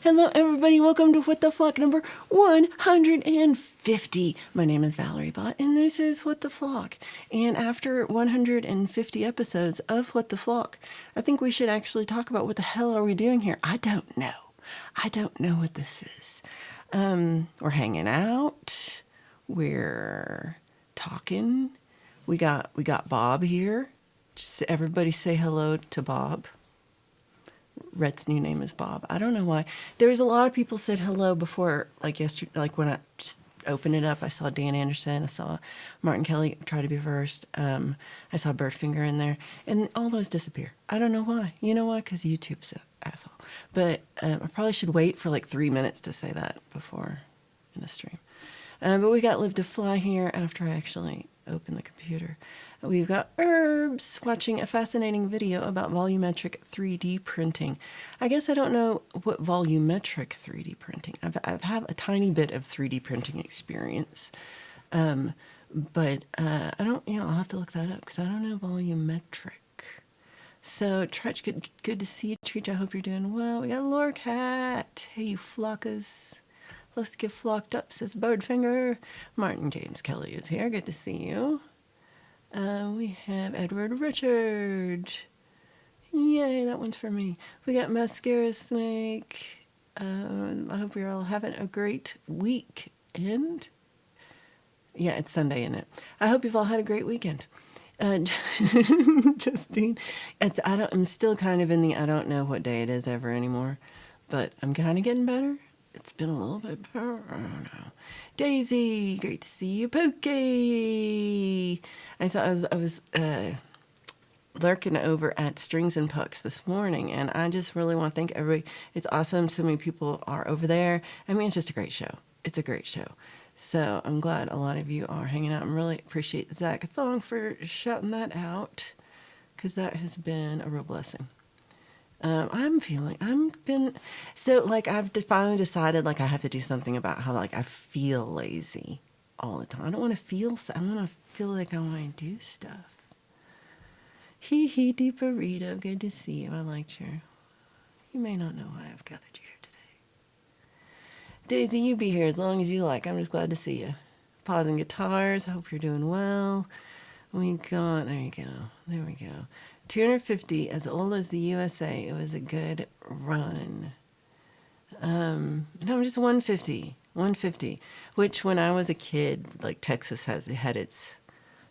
Hello, everybody. Welcome to What the Flock number 150. My name is Valerie Bott, and this is What the Flock. And after 150 episodes of What the Flock, I think we should actually talk about what the hell are we doing here. I don't know. I don't know what this is. We're hanging out. We're talking. We got Bob here. Just everybody say hello to Bob. Rhett's new name is Bob. I don't know why. There was a lot of people said hello before, like yesterday, like when I just opened it up. I saw Dan Anderson. I saw Martin Kelly try to be first. I saw Birdfinger in there, and all those disappear. I don't know why. You know why? Because YouTube's an asshole. But I probably should wait for like 3 minutes to say that before in the stream. But we got Live to Fly here after I actually opened the computer. We've got Herbs watching a fascinating video about volumetric 3D printing. I guess I don't know what volumetric 3D printing. I've had a tiny bit of 3D printing experience, but I don't. I'll have to look that up because I don't know volumetric. So Tretch, good to see you, Treach. I hope you're doing well. We got Laura Cat. Hey, you flockers. Let's get flocked up, says Birdfinger. Martin James Kelly is here. Good to see you. We have Edward Richard. Yay, that one's for me. We got Mascara Snake. I hope you're all having a great weekend. Yeah, it's Sunday, isn't it? I hope you've all had a great weekend. Justine, I'm still kind of in the I don't know what day it is ever anymore, but I'm kind of getting better. It's been a little bit better. I don't know. Daisy, great to see you. Pookie. I was lurking over at Strings and Pucks this morning, and I just really want to thank everybody. It's awesome. So many people are over there. I mean, it's just a great show. It's a great show. So I'm glad a lot of you are hanging out. I really appreciate Zach Thong for shouting that out, because that has been a real blessing. I've finally decided, like, I have to do something about how, like, I feel lazy all the time. I don't want to feel, I want to feel like I want to do stuff. Hee, deep burrito, good to see you. I liked you may not know why I've gathered you here today. Daisy, you be here as long as you like. I'm just glad to see you. Pausing guitars, I hope you're doing well. There we go. 250, as old as the USA. It was a good run. No, just 150, which when I was a kid, like Texas had its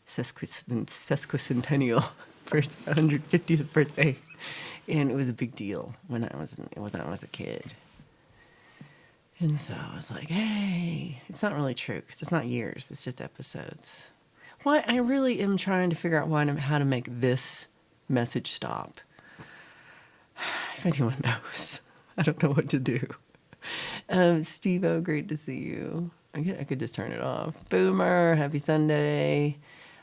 sesquicentennial for its 150th birthday, and it was a big deal when I was a kid. And so I was like, hey, it's not really true because it's not years, it's just episodes. Why I really am trying to figure out how to make this message stop. If anyone knows, I don't know what to do. Steve-O, great to see you. I could just turn it off. Boomer, happy Sunday.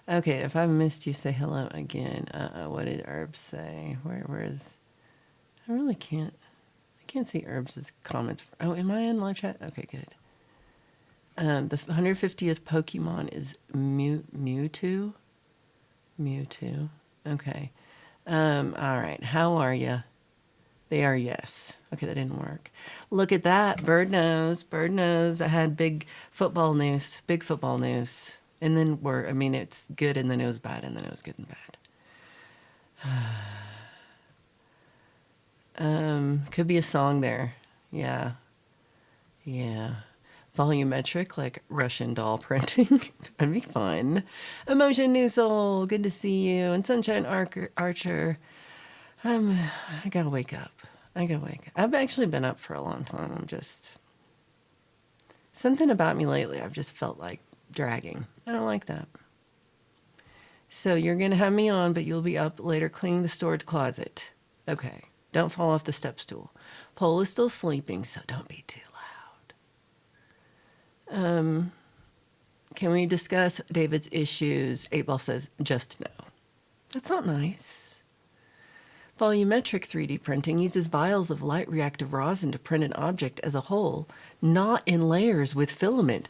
Okay, if I missed you, say hello again. What did Herbs say? Where is? I really can't. I can't see Herbs' comments. Oh, am I in live chat? Okay, good. The 150th Pokemon is Mewtwo. Mewtwo. Okay. All right. How are you? They are yes. Okay, that didn't work. Look at that. Bird nose. I had big football news. And then it's good and then it was bad and then it was good and bad. Could be a song there. Yeah. Volumetric, like Russian doll printing. That'd be fun. Emotion New Soul, good to see you. And Sunshine Archer. I gotta wake up. I've actually been up for a long time. I'm just... Something about me lately, I've just felt like dragging. I don't like that. So you're gonna have me on, but you'll be up later cleaning the storage closet. Okay. Don't fall off the step stool. Pole is still sleeping, so don't be too loud. Can we discuss David's issues? 8-Ball says, just no. That's not nice. Volumetric 3D printing uses vials of light reactive rosin to print an object as a whole, not in layers with filament.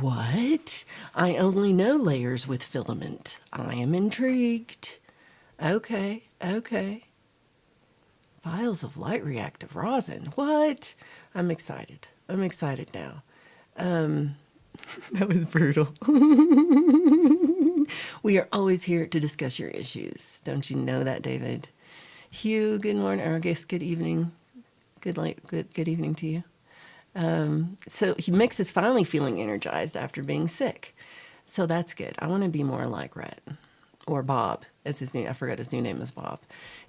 What? I only know layers with filament. I am intrigued. Okay. Vials of light reactive rosin. What? I'm excited. I'm excited now. That was brutal. We are always here to discuss your issues. Don't you know that, David? Hugh, good morning, or I guess good evening. Good evening to you. So Mix is finally feeling energized after being sick. So that's good. I want to be more like Rhett. Or Bob, as his name. I forgot his new name is Bob.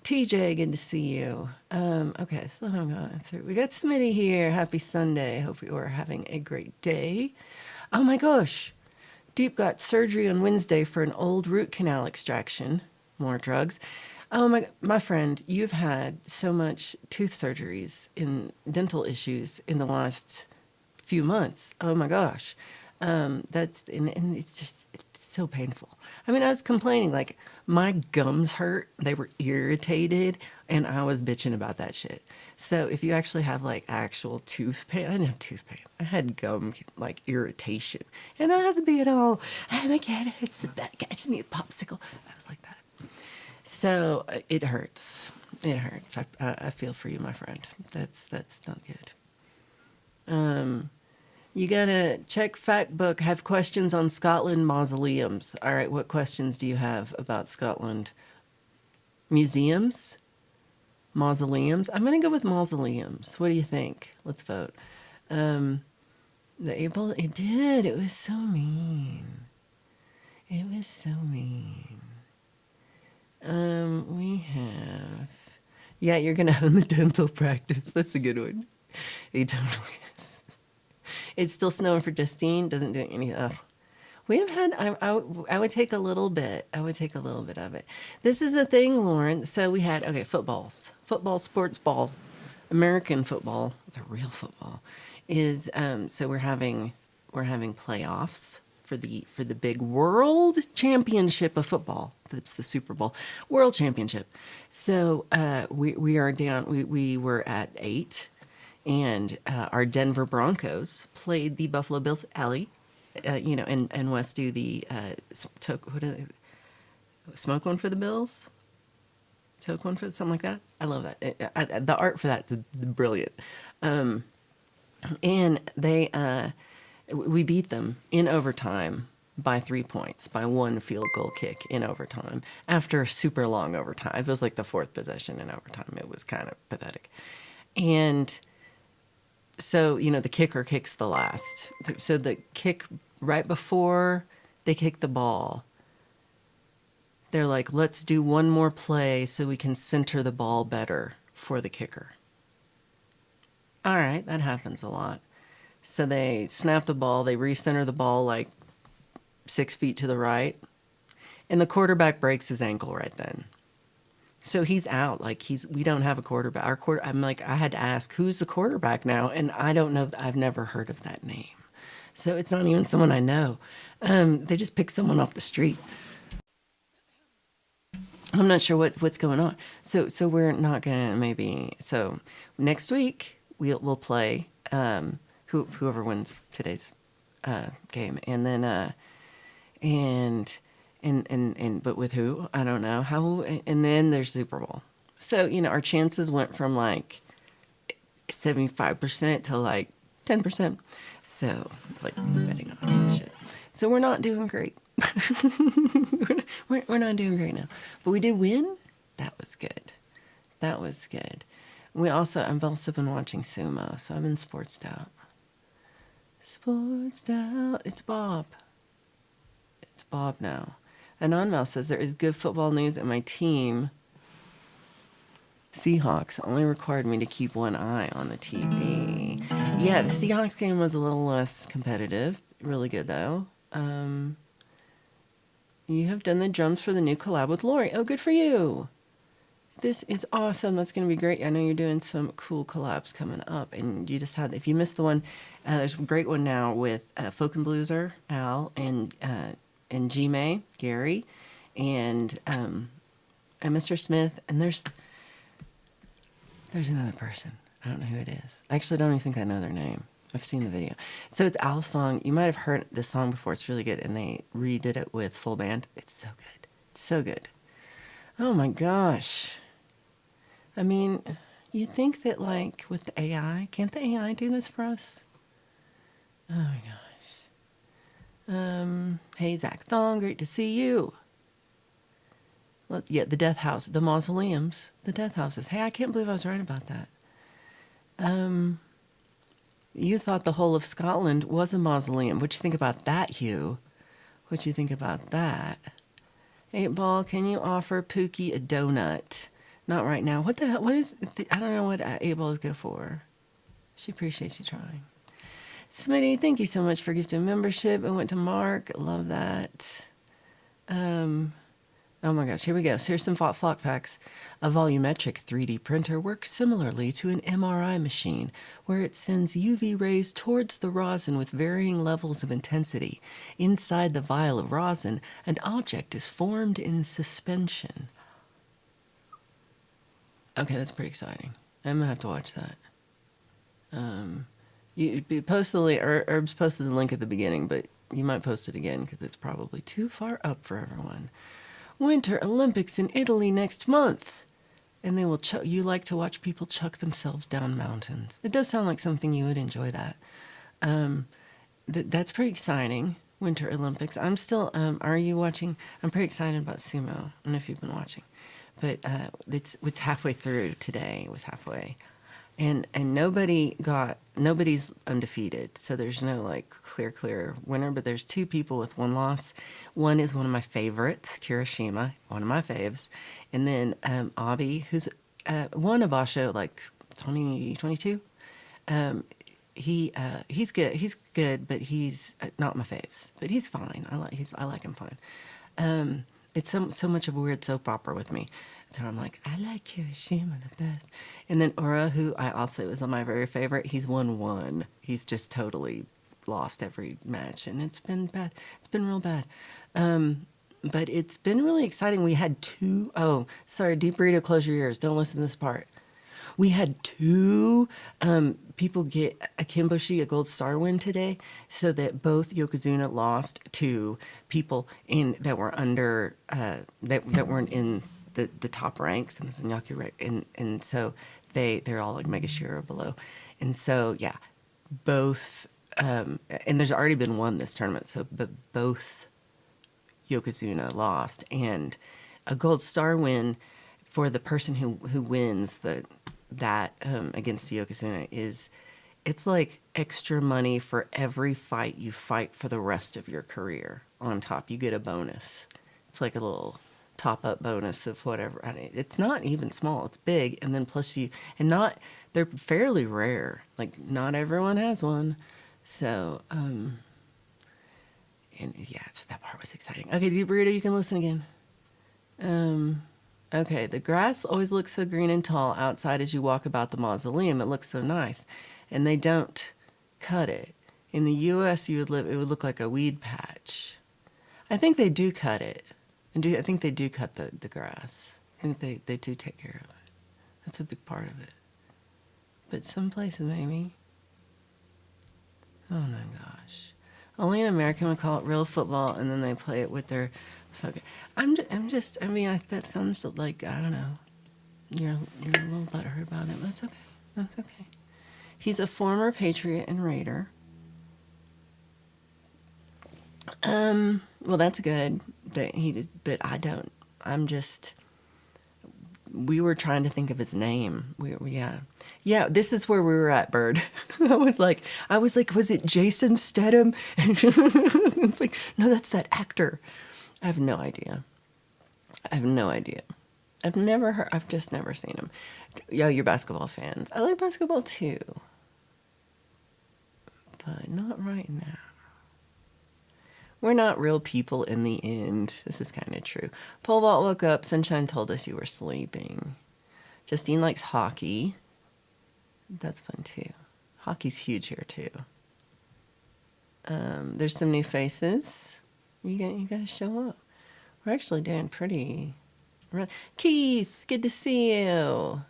TJ, good to see you. Okay, so I'm going to answer. We got Smitty here. Happy Sunday. Hope you are having a great day. Oh my gosh. Deep got surgery on Wednesday for an old root canal extraction. More drugs. Oh my friend, you've had so much tooth surgeries and dental issues in the last few months. Oh my gosh. And it's just, it's so painful. I mean, I was complaining, like, my gums hurt, they were irritated, and I was bitching about that shit. So if you actually have, like, actual tooth pain, I didn't have tooth pain. I had gum, like, irritation. And I was being all, oh my God, it hurts so bad. I just need a popsicle. I was like that. So it hurts. It hurts. I feel for you, my friend. That's not good. You gotta check fact book. Have questions on Scotland mausoleums. All right, what questions do you have about Scotland? Museums? Mausoleums? I'm gonna go with mausoleums. What do you think? Let's vote. The April, it did. It was so mean. It was so mean. We have, yeah, you're gonna own the dental practice. That's a good one. It totally is. It's still snowing for Justine. Doesn't do anything. Oh. We have had, I would take a little bit. I would take a little bit of it. This is the thing, Lauren. So we had, okay, football, sports ball, American football, the real football is, so we're having playoffs for the big world championship of football. That's the Super Bowl world championship. So, we are down, we were at 8. And our Denver Broncos played the Buffalo Bills. Allie, and Wes do the smoke one for the Bills, toke one for something like that. I love that. The art for that's brilliant. And we beat them in overtime by 3 points, by one field goal kick in overtime after a super long overtime. It was like the 4th possession in overtime. It was kind of pathetic. And so, the kicker kicks the last. So the kick right before they kick the ball, they're like, let's do one more play so we can center the ball better for the kicker. All right, that happens a lot. So they snap the ball, they recenter the ball like 6 feet to the right, and the quarterback breaks his ankle right then. So he's out. Like we don't have a quarterback. I'm like, I had to ask, who's the quarterback now? And I don't know. I've never heard of that name. So it's not even someone I know. They just pick someone off the street. I'm not sure what's going on. So we're not gonna so next week we'll play whoever wins today's game, and then but with who? I don't know. How, and then there's Super Bowl. So, our chances went from like 75% to like 10%. So, like betting odds and shit. So we're not doing great. we're not doing great now. But we did win. That was good. That was good. I've also been watching sumo, so I've been sportsed out. Sportsed out. It's Bob. It's Bob now. Anonmouse says, there is good football news at my team. Seahawks only required me to keep one eye on the TV. Yeah, the Seahawks game was a little less competitive. Really good, though. You have done the drums for the new collab with Lori. Oh, good for you. This is awesome. That's going to be great. I know you're doing some cool collabs coming up. And you just if you missed the one, there's a great one now with Folk and Blueser, Al, and G-May, Gary, and Mr. Smith, and there's another person. I don't know who it is. I actually don't even think I know their name. I've seen the video. So it's Al's song. You might have heard this song before. It's really good, and they redid it with full band. It's so good. It's so good. Oh my gosh. I mean, you'd think that, like, with the AI, can't the AI do this for us? Oh my gosh. Hey, Zach Thong, great to see you. The death house, the mausoleums, the death houses. Hey, I can't believe I was right about that. You thought the whole of Scotland was a mausoleum. What you think about that, Hugh? What you think about that? 8-Ball, can you offer Pookie a donut? Not right now. What the hell? What is? I don't know what 8-Ball is good for. She appreciates you trying. Smitty, thank you so much for gifting membership. I went to Mark. Love that. Oh my gosh, here we go. So here's some flock facts. A volumetric 3D printer works similarly to an MRI machine, where it sends UV rays towards the rosin with varying levels of intensity. Inside the vial of rosin, an object is formed in suspension. Okay, that's pretty exciting. I'm gonna have to watch that. You post the link, Herbs posted the link at the beginning, but you might post it again because it's probably too far up for everyone. Winter Olympics in Italy next month. And they will you like to watch people chuck themselves down mountains. It does sound like something you would enjoy that. That's pretty exciting. Winter Olympics. I'm still, are you watching? I'm pretty excited about sumo. I don't know if you've been watching. But it's halfway through today. It was halfway. And nobody's undefeated. So there's no like clear winner, but there's two people with one loss. One is one of my favorites, Kirishima, one of my faves. And then Abi, who's won a Basho like 2022. He's good. He's good, but he's not my faves. But he's fine. I like him fine. It's so much of a weird soap opera with me. So I'm like, I like Kirishima the best. And then Ura, who I also is my very favorite, he's won one. He's just totally lost every match, and it's been bad. It's been real bad. But it's been really exciting. We had two, oh, sorry, Deep Burrito, close your ears. Don't listen to this part. We had two people get a Kimboshi, a gold star win today, so that both Yokozuna lost to people that were under, that weren't in the top ranks in the Sanyaku, and so they're all like Mega Shiro below. And so, yeah, both, and there's already been one this tournament, so, but both Yokozuna lost. And a gold star win for the person who wins that against Yokozuna it's like extra money for every fight you fight for the rest of your career. On top, you get a bonus. It's like a little top-up bonus of whatever. I mean, it's not even small. It's big, and then plus they're fairly rare. Like, not everyone has one. So, and yeah, so that part was exciting. Okay, Deep Burrito, you can listen again. Okay, the grass always looks so green and tall outside as you walk about the mausoleum. It looks so nice. And they don't cut it. In the U.S., it would look like a weed patch. I think they do cut it. I think they do cut the grass. I think they do take care of it. That's a big part of it. But some places maybe. Oh my gosh. Only an American would call it real football, and then they play it with their fucking. I mean, that sounds like, I don't know. You're a little butthurt about it. That's okay. That's okay. He's a former Patriot and Raider. Well, that's good that he did, but I don't. We were trying to think of his name. Yeah. This is where we were at, Bird. I was like, was it Jason Statham? It's like, no, that's that actor. I have no idea. I've just never seen him. Yo, you're basketball fans. I like basketball too. But not right now. We're not real people in the end. This is kind of true. Pole vault woke up. Sunshine told us you were sleeping. Justine likes hockey. That's fun too. Hockey's huge here too. There's some new faces. You got to show up. We're actually doing pretty. Keith, good to see you.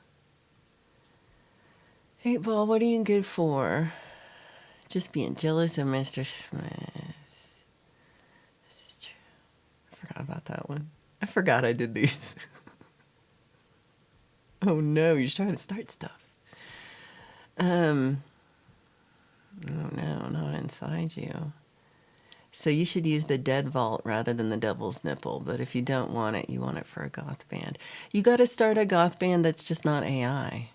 8-Ball, what are you good for? Just being jealous of Mr. Smith. This is true. I forgot about that one. I forgot I did these. Oh no, you're trying to start stuff. Oh no, not inside you. So you should use the dead vault rather than the devil's nipple. But if you don't want it, you want it for a goth band. You got to start a goth band that's just not AI.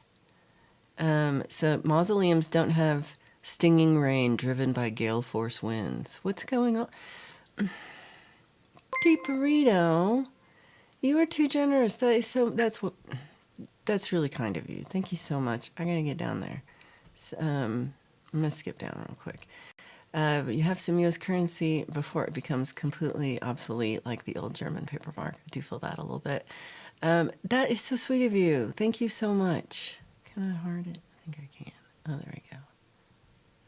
So mausoleums don't have stinging rain driven by gale force winds. What's going on? Deep burrito, you are too generous. That's really kind of you. Thank you so much. I gotta get down there. So, I'm gonna skip down real quick. But you have some U.S. currency before it becomes completely obsolete, like the old German paper mark. I do feel that a little bit. That is so sweet of you. Thank you so much. Can I heart it? I think I can. Oh, there we go.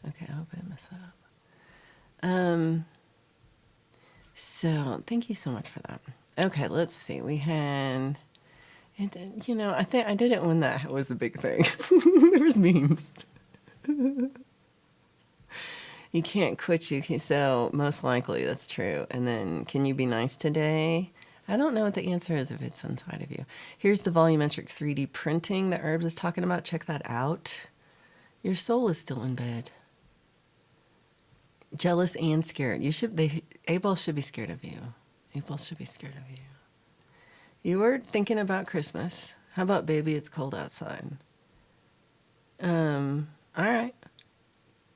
Okay, I hope I didn't mess that up. So thank you so much for that. Okay, let's see. We had, and you know, I think I did it when that was a big thing. There was memes. You can't quit, you can, so most likely that's true. And then, can you be nice today? I don't know what the answer is if it's inside of you. Here's the volumetric 3D printing that Herbs is talking about. Check that out. Your soul is still in bed. Jealous and scared. A-ball should be scared of you. A-ball should be scared of you. You were thinking about Christmas. How about baby, it's cold outside? All right.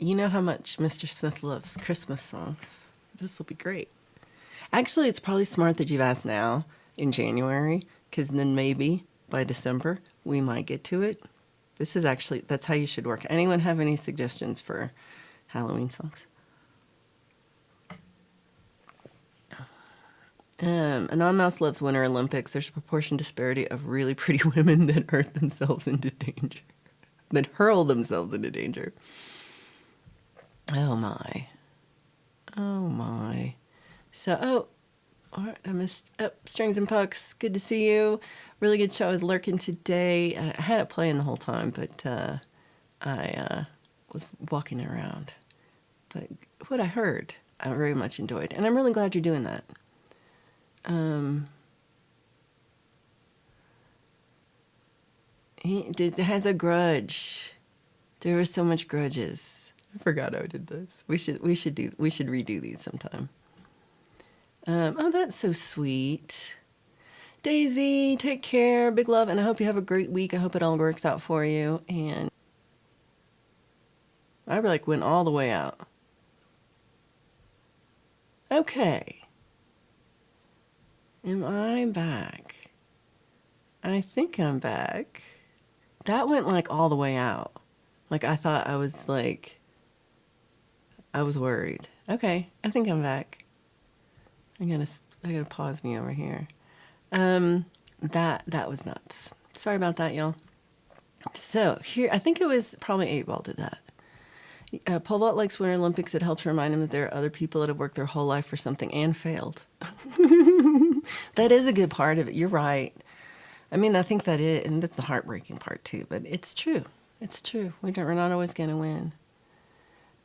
You know how much Mr. Smith loves Christmas songs. This will be great. Actually, it's probably smart that you've asked now in January, because then maybe by December we might get to it. That's how you should work. Anyone have any suggestions for Halloween songs? Anon Mouse loves Winter Olympics. There's a proportion disparity of really pretty women that hurt themselves into danger, that hurl themselves into danger. Oh my. Oh my. So, I missed Strings and Pucks. Good to see you. Really good show. I was lurking today. I had it playing the whole time, but I was walking around. But what I heard, I very much enjoyed. And I'm really glad you're doing that. He has a grudge. There were so much grudges. I forgot I did this. We should redo these sometime. Oh, that's so sweet. Daisy, take care. Big love, and I hope you have a great week. I hope it all works out for you. And I went all the way out. Okay. Am I back? I think I'm back. That went all the way out. I thought I was I was worried. Okay, I think I'm back. I gotta pause me over here. That was nuts. Sorry about that, y'all. So here, I think it was probably 8-Ball did that. Pole vault likes Winter Olympics. It helps remind him that there are other people that have worked their whole life for something and failed. That is a good part of it. You're right. I mean, I think that is, and that's the heartbreaking part too. But it's true. It's true. We're not always gonna win.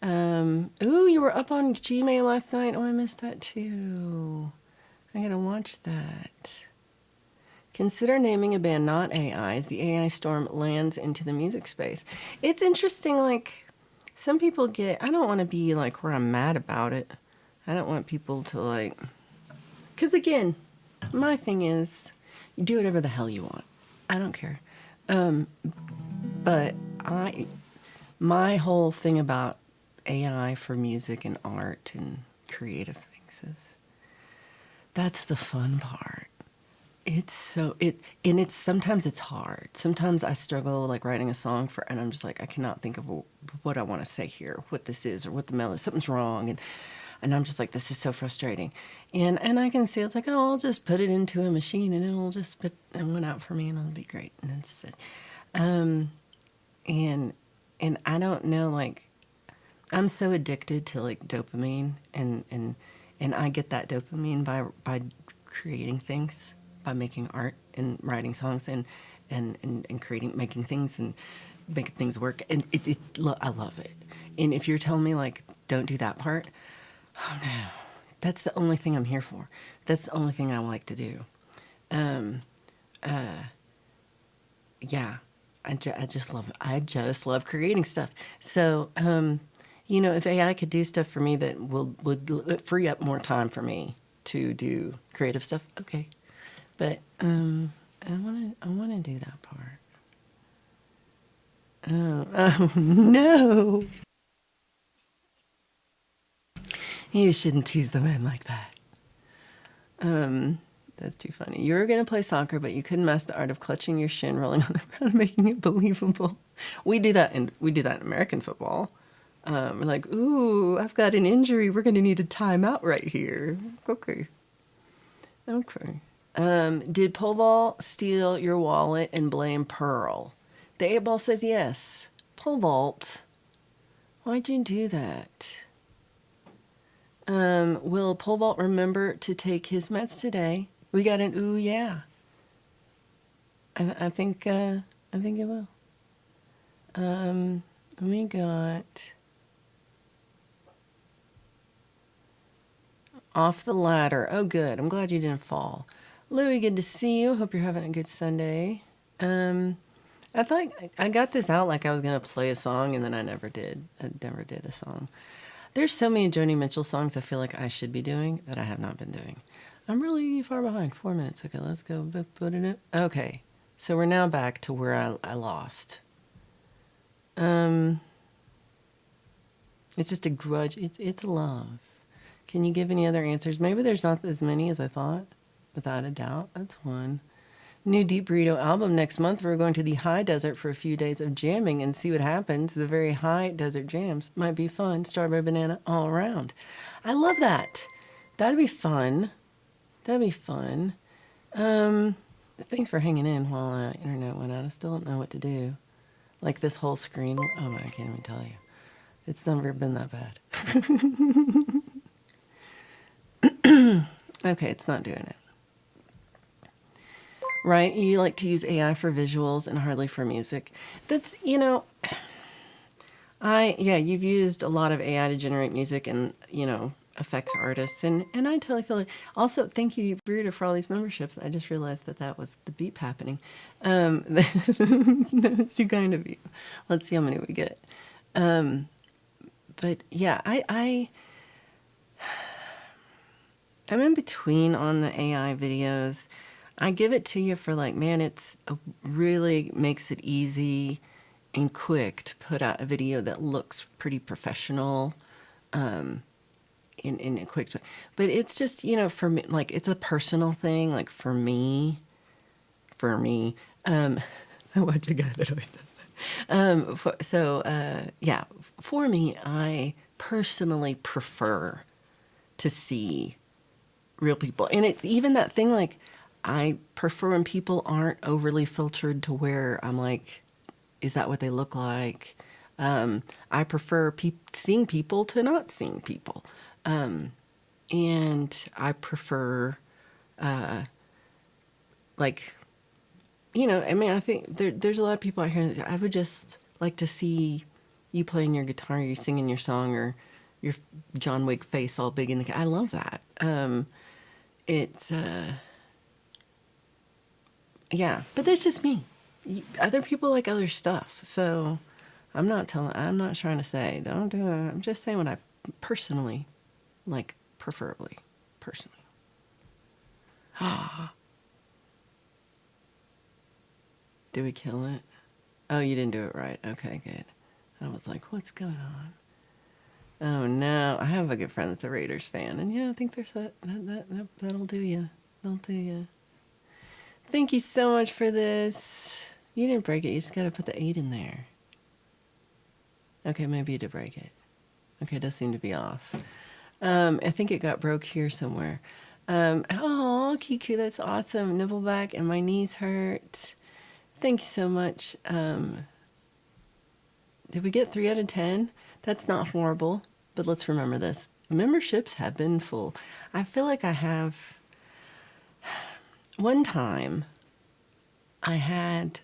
Ooh, you were up on Gmail last night. Oh, I missed that too. I gotta watch that. Consider naming a band not AI as the AI storm lands into the music space. It's interesting, some people get, I don't want to be where I'm mad about it. I don't want people to because again, my thing is, you do whatever the hell you want. I don't care. But my whole thing about AI for music and art and creative things is, that's the fun part. It's sometimes it's hard. Sometimes I struggle writing a song and I'm just I cannot think of what I want to say here, what this is, or what the melody, something's wrong. And I'm just this is so frustrating. And I can see it's oh, I'll just put it into a machine and it'll just spit one out for me and it'll be great. And that's it. And I don't know, I'm so addicted to dopamine and I get that dopamine by creating things, by making art and writing songs and making things and making things work. And I love it. And if you're telling me don't do that part, oh no, that's the only thing I'm here for. That's the only thing I like to do. yeah, I just love creating stuff. So, if AI could do stuff for me that would free up more time for me to do creative stuff, okay. But I want to do that part. Oh no! You shouldn't tease the men like that. That's too funny. You were going to play soccer, but you couldn't master the art of clutching your shin, rolling on the ground, making it believable. We do that in American football. We're like, ooh, I've got an injury. We're going to need a timeout right here. Okay. Okay. Did pole vault steal your wallet and blame Pearl? The 8 ball says yes. Pole vault. Why'd you do that? Will pole vault remember to take his meds today? We got an ooh yeah. I think it will. We got off the ladder. Oh, good. I'm glad you didn't fall. Louie, good to see you. Hope you're having a good Sunday. I thought I got this out like I was gonna play a song, and then I never did. I never did a song. There's so many Joni Mitchell songs I feel like I should be doing that I have not been doing. I'm really far behind. 4 minutes. Okay, let's go. Put it in. Okay, so we're now back to where I lost. It's just a grudge. It's a love. Can you give any other answers? Maybe there's not as many as I thought. Without a doubt, that's one. New Deep Burrito album next month. We're going to the high desert for a few days of jamming and see what happens. The very high desert jams might be fun. Strawberry banana all around. I love that. That'd be fun. That'd be fun. Thanks for hanging in while internet went out. I still don't know what to do. Like this whole screen. Oh, I can't even tell you. It's never been that bad. Okay, it's not doing it. Right? You like to use AI for visuals and hardly for music. That's, you've used a lot of AI to generate music and, effects artists. And I totally feel like, also, thank you, Bruder, for all these memberships. I just realized that was the beep happening. That's too kind of you. Let's see how many we get. But yeah, I'm in between on the AI videos. I give it to you for like, man, it's really makes it easy and quick to put out a video that looks pretty professional, in a quick way. But it's just, for me, like it's a personal thing. Like for me, I watch a guy that always does that. For me, I personally prefer to see real people. And it's even that thing like, I prefer when people aren't overly filtered to where I'm like, is that what they look like? I prefer seeing people to not seeing people. And I prefer, I think there's a lot of people out here that I would just like to see you playing your guitar, you singing your song, or your John Wick face all big in the... I love that. It's... Yeah, but that's just me. Other people like other stuff. So I'm not trying to say, don't do it. I'm just saying what I personally like, preferably, personally. Did we kill it? Oh, you didn't do it right. Okay, good. I was like, what's going on? Oh no, I have a good friend that's a Raiders fan. And yeah, I think there's that'll do you. That'll do you. Thank you so much for this. You didn't break it. You just got to put the 8 in there. Okay, maybe you did break it. Okay, it does seem to be off. I think it got broke here somewhere. Oh, Kiku, that's awesome. Nibbleback and my knees hurt. Thank you so much. Did we get 3 out of 10? That's not horrible, but let's remember this. Memberships have been full. I feel like I have... One time, I had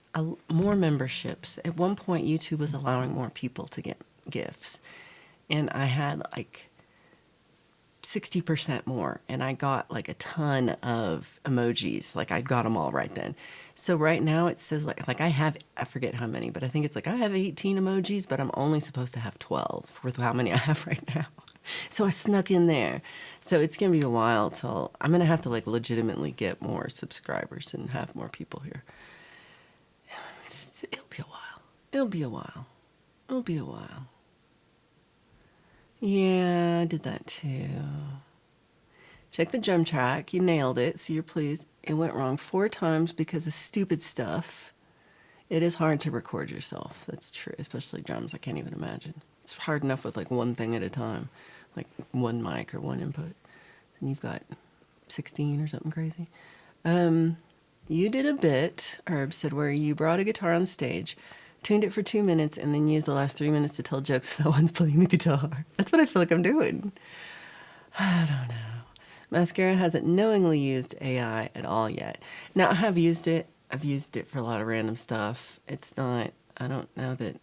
more memberships. At one point, YouTube was allowing more people to get gifts. And I had like 60% more, and I got like a ton of emojis. Like I got them all right then. So right now it says like I forget how many, but I think it's like I have 18 emojis, but I'm only supposed to have 12 with how many I have right now. So I snuck in there. So it's going to be a while till I'm going to have to like legitimately get more subscribers and have more people here. It'll be a while. It'll be a while. It'll be a while. Yeah, I did that too. Check the drum track. You nailed it, so you're pleased. It went wrong 4 times because of stupid stuff. It is hard to record yourself. That's true, especially drums. I can't even imagine. It's hard enough with like one thing at a time, like one mic or one input. And you've got 16 or something crazy. You did a bit, Herb said, where you brought a guitar on stage, tuned it for 2 minutes, and then used the last 3 minutes to tell jokes without one playing the guitar. That's what I feel like I'm doing. I don't know. Mascara hasn't knowingly used AI at all yet. Now, I have used it. I've used it for a lot of random stuff. It's not, I don't know that,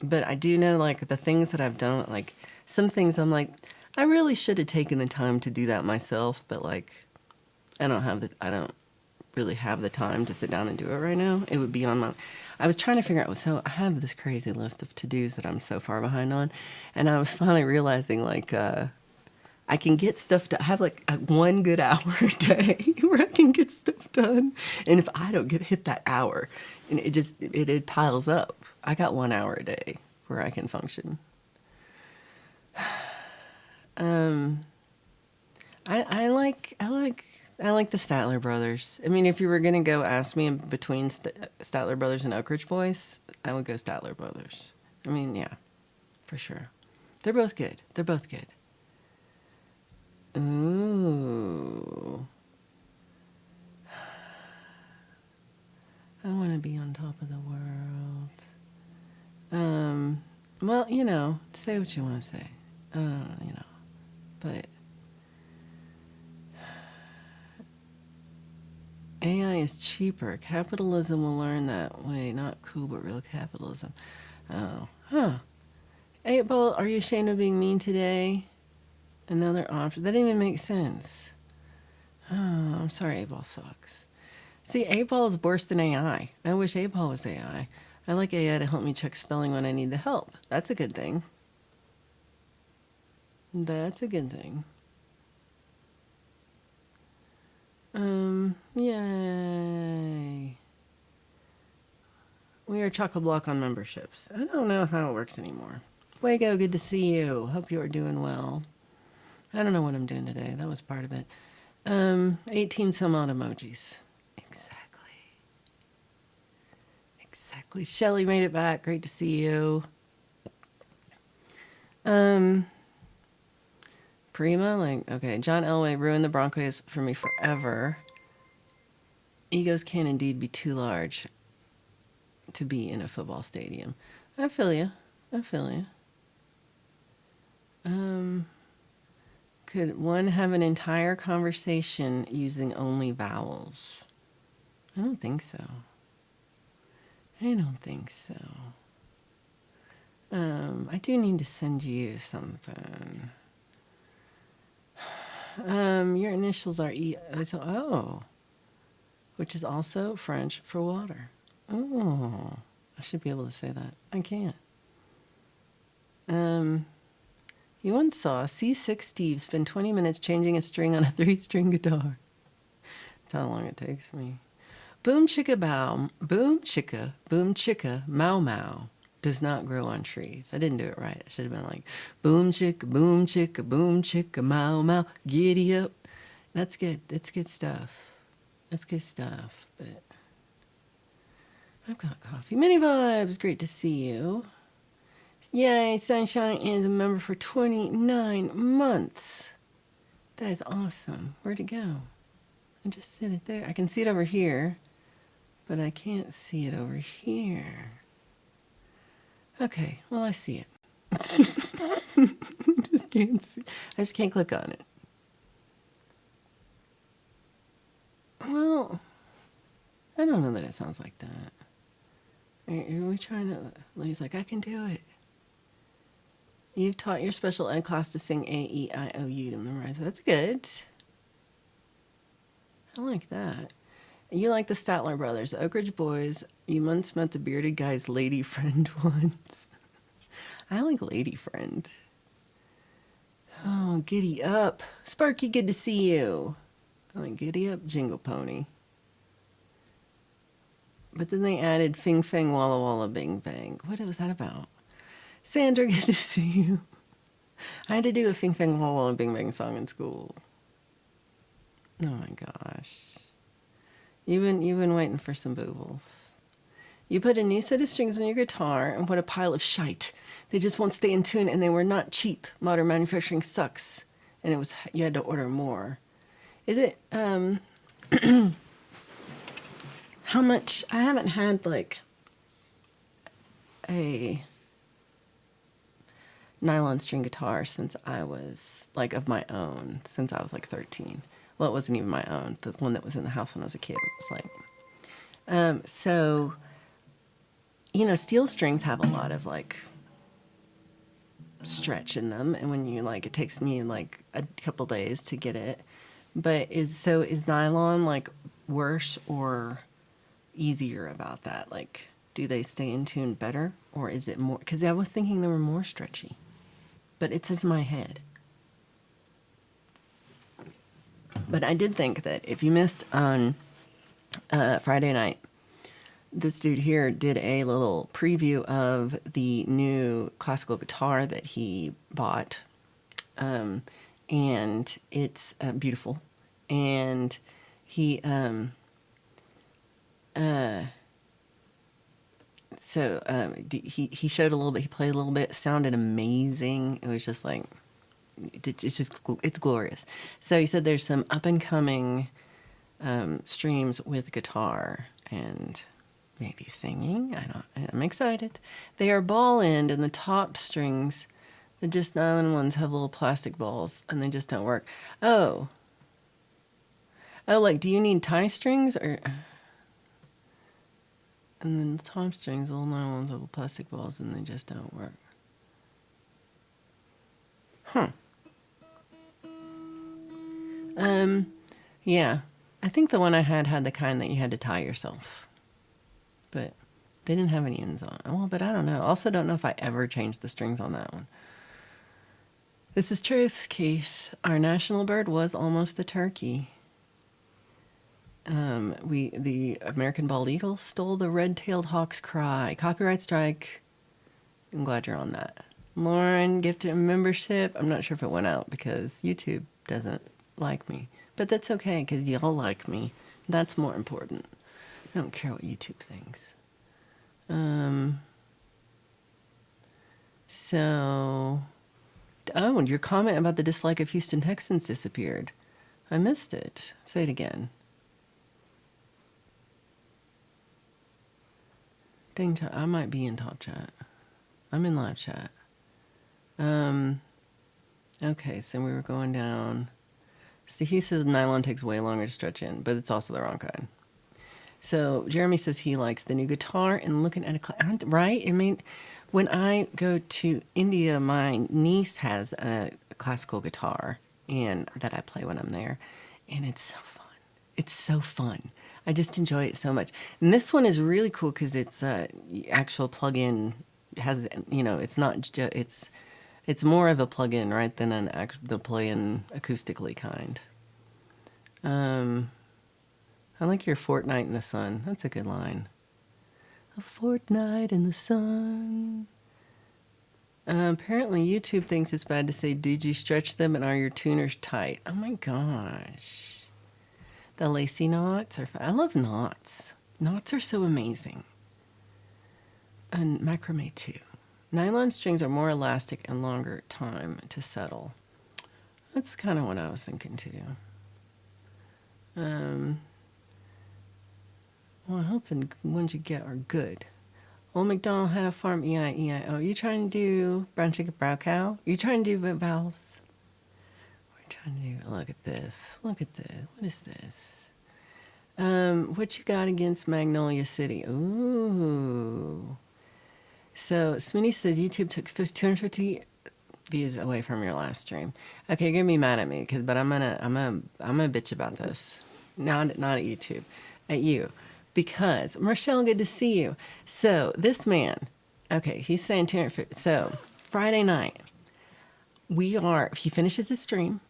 but I do know, like, the things that I've done, like, some things I'm like, I really should have taken the time to do that myself, but, like, I don't really have the time to sit down and do it right now. It would be on my, I was trying to figure out, so I have this crazy list of to-dos that I'm so far behind on, and I was finally realizing, like, I can get stuff done. I have like one good hour a day where I can get stuff done. And if I don't hit that hour, and it piles up. I got 1 hour a day where I can function. I like the Statler Brothers. I mean, if you were gonna go ask me between Statler Brothers and Oak Ridge Boys, I would go Statler Brothers. I mean, yeah, for sure. They're both good. They're both good. Ooh. I want to be on top of the world. Well, you know, say what you want to say. You know, but AI is cheaper. Capitalism will learn that way. Not cool, but real capitalism. Oh, huh. 8-Ball, are you ashamed of being mean today? Another option. That didn't even make sense. Oh, I'm sorry, 8-Ball sucks. See, 8-Ball is worse than AI. I wish 8-Ball was AI. I like AI to help me check spelling when I need the help. That's a good thing. That's a good thing. Yay. We are chock-a-block on memberships. I don't know how it works anymore. Wago, good to see you. Hope you are doing well. I don't know what I'm doing today. That was part of it. 18 some odd emojis. Exactly. Shelly made it back. Great to see you. Prima, like, okay. John Elway ruined the Broncos for me forever. Egos can indeed be too large to be in a football stadium. I feel you. Could one have an entire conversation using only vowels? I don't think so. I do need to send you something. Your initials are E. Oh, which is also French for water. Oh, I should be able to say that. I can't. You once saw C6 Steve spend 20 minutes changing a string on a 3-string guitar. That's how long it takes me. Boom chicka, mau mau does not grow on trees. I didn't do it right. I should have been like, boom chicka, mau mau, giddy up. That's good. That's good stuff. But I've got coffee. Mini Vibes, great to see you. Yay, Sunshine is a member for 29 months. That is awesome. Where'd it go? I just said it there. I can see it over here, but I can't see it over here. Okay, well, I see it. I just can't click on it. Well, I don't know that it sounds like that. Are we trying to... He's like, I can do it. You've taught your special ed class to sing A-E-I-O-U to memorize. That's good. I like that. You like the Statler brothers, Oak Ridge boys. You once met the bearded guy's lady friend once. I like lady friend. Oh, giddy up. Sparky, good to see you. I like giddy up, jingle pony. But then they added Fing Fang Walla Walla Bing Bang. What was that about? Sandra, good to see you. I had to do a Fing Fang Walla Walla Bing Bang song in school. Oh my gosh. You've been waiting for some boobles. You put a new set of strings on your guitar, and what a pile of shite. They just won't stay in tune, and they were not cheap. Modern manufacturing sucks. And you had to order more. Is it, how much? I haven't had like a nylon string guitar since I was like of my own, since I was like 13. Well, it wasn't even my own. The one that was in the house when I was a kid. It was like, so, you know, steel strings have a lot of like stretch in them. And when you like, it takes me like a couple days to get it. But is nylon like worse or easier about that? Like, do they stay in tune better, or is it more? Because I was thinking they were more stretchy, but it's in my head. But I did think that if you missed on Friday night, this dude here did a little preview of the new classical guitar that he bought, and it's beautiful. And he he showed a little bit. He played a little bit. Sounded amazing. It was just like it's glorious. So he said there's some up and coming streams with guitar and maybe singing. I'm excited. They are ball end, and the top strings, the just nylon ones, have little plastic balls, and they just don't work. Oh, like, do you need tie strings or? And then the top strings, little nylon ones, have little plastic balls, and they just don't work. Huh. Yeah. I think the one I had the kind that you had to tie yourself. But they didn't have any ends on it. Well, but I don't know. Also don't know if I ever changed the strings on that one. This is truth, Keith. Our national bird was almost the turkey. The American bald eagle stole the red-tailed hawk's cry. Copyright strike. I'm glad you're on that. Lauren gifted a membership. I'm not sure if it went out because YouTube doesn't like me. But that's okay because y'all like me. That's more important. I don't care what YouTube thinks. And your comment about the dislike of Houston Texans disappeared. I missed it. Say it again. Dang, I might be in top chat. I'm in live chat. Okay, so we were going down. So he says nylon takes way longer to stretch in, but it's also the wrong kind. So Jeremy says he likes the new guitar and looking at right? I mean, when I go to India, my niece has a classical guitar and that I play when I'm there, and it's so fun. It's so fun. I just enjoy it so much. And this one is really cool because it's actual plug-in. Has, you know, it's not just it's more of a plug-in, right, than the play-in acoustically kind. I like your fortnight in the sun. That's a good line. A fortnight in the sun. Apparently YouTube thinks it's bad to say, did you stretch them and are your tuners tight? Oh my gosh. The lacy knots are I love knots. Knots are so amazing. And macrame too. Nylon strings are more elastic and longer time to settle. That's kind of what I was thinking too. Well, I hope the ones you get are good. Old MacDonald had a farm, E-I-E-I-O. You trying to do brown chicken, brown cow? You trying to do vowels? We're trying to do, look at this. Look at this. What is this? What you got against Magnolia City? Ooh. So Smitty says YouTube took 250 views away from your last stream. Okay, you're gonna be mad at me but I'm gonna bitch about this. Not at YouTube, at you, because Marshall, good to see you. So this man, okay, he's saying 250. So Friday night, he finishes his stream.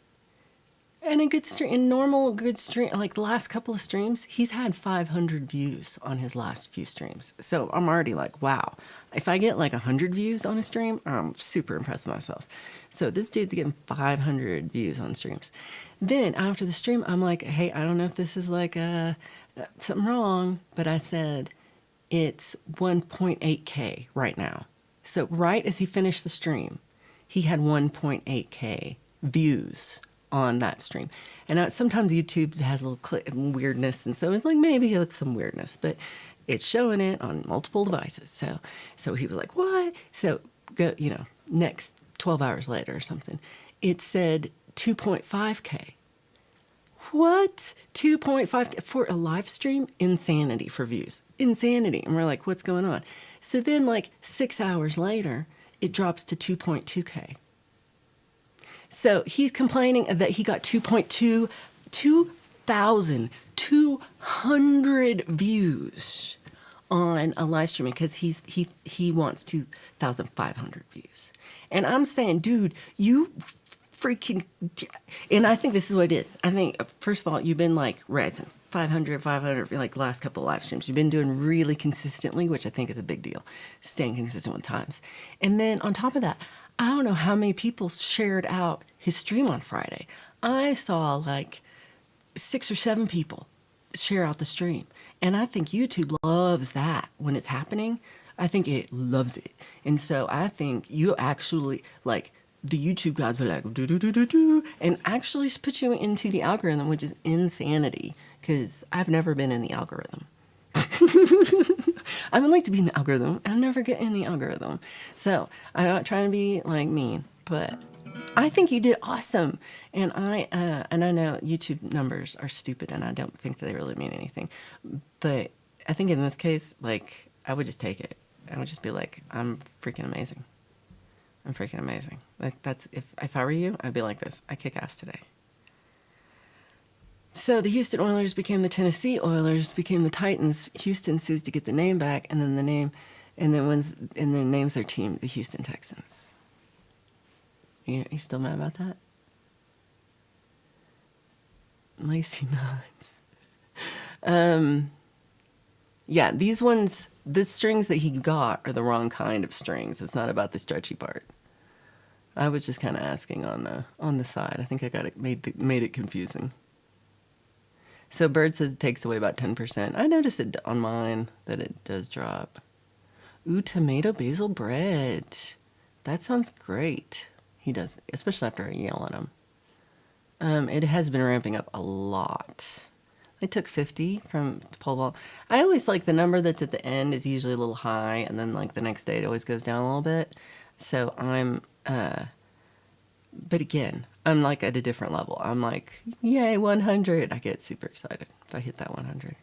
And a good stream, in normal good stream, like the last couple of streams, he's had 500 views on his last few streams. So I'm already like, wow. If I get like 100 views on a stream, I'm super impressed with myself. So this dude's getting 500 views on streams. Then after the stream, I'm like, hey, I don't know if this is like something wrong, but I said it's 1.8K right now. So right as he finished the stream, he had 1.8K views on that stream. And sometimes YouTube has a little weirdness, and so it's like maybe it's some weirdness, but it's showing it on multiple devices. So he was like, what? So go, next 12 hours later or something, it said 2.5K. What? 2.5 for a live stream? Insanity for views. Insanity. And we're like, what's going on? So then like 6 hours later, it drops to 2.2K. So he's complaining that he got 2,200 views on a live stream because he wants 2,500 views. And I'm saying, dude, you freaking, and I think this is what it is. I think, first of all, you've been like resin, 500, like last couple of live streams. You've been doing really consistently, which I think is a big deal, staying consistent with times. And then on top of that, I don't know how many people shared out his stream on Friday. I saw like 6 or 7 people share out the stream. And I think YouTube loves that when it's happening. I think it loves it. And so I think you actually, like, the YouTube guys were like, do, and actually put you into the algorithm, which is insanity, because I've never been in the algorithm. I would like to be in the algorithm. I'll never get in the algorithm. So I'm not trying to be like mean, but I think you did awesome. And I know YouTube numbers are stupid, and I don't think that they really mean anything. But I think in this case, like, I would just take it. I would just be like, I'm freaking amazing. I'm freaking amazing. Like, that's if I were you, I'd be like this. I kick ass today. So the Houston Oilers became the Tennessee Oilers, became the Titans. Houston sues to get the name back, and then names their team the Houston Texans. You still mad about that? Lacey nods. Yeah, these ones, the strings that he got are the wrong kind of strings. It's not about the stretchy part. I was just kind of asking on the side. I think I got it made it confusing. So Bird says it takes away about 10%. I noticed it on mine that it does drop. Ooh, tomato basil bread. That sounds great. He does, especially after I yell at him. It has been ramping up a lot. I took 50 from the pole vault. I always like the number that's at the end is usually a little high, and then like the next day it always goes down a little bit. So but again, I'm like at a different level. I'm like, yay, 100. I get super excited if I hit that 100.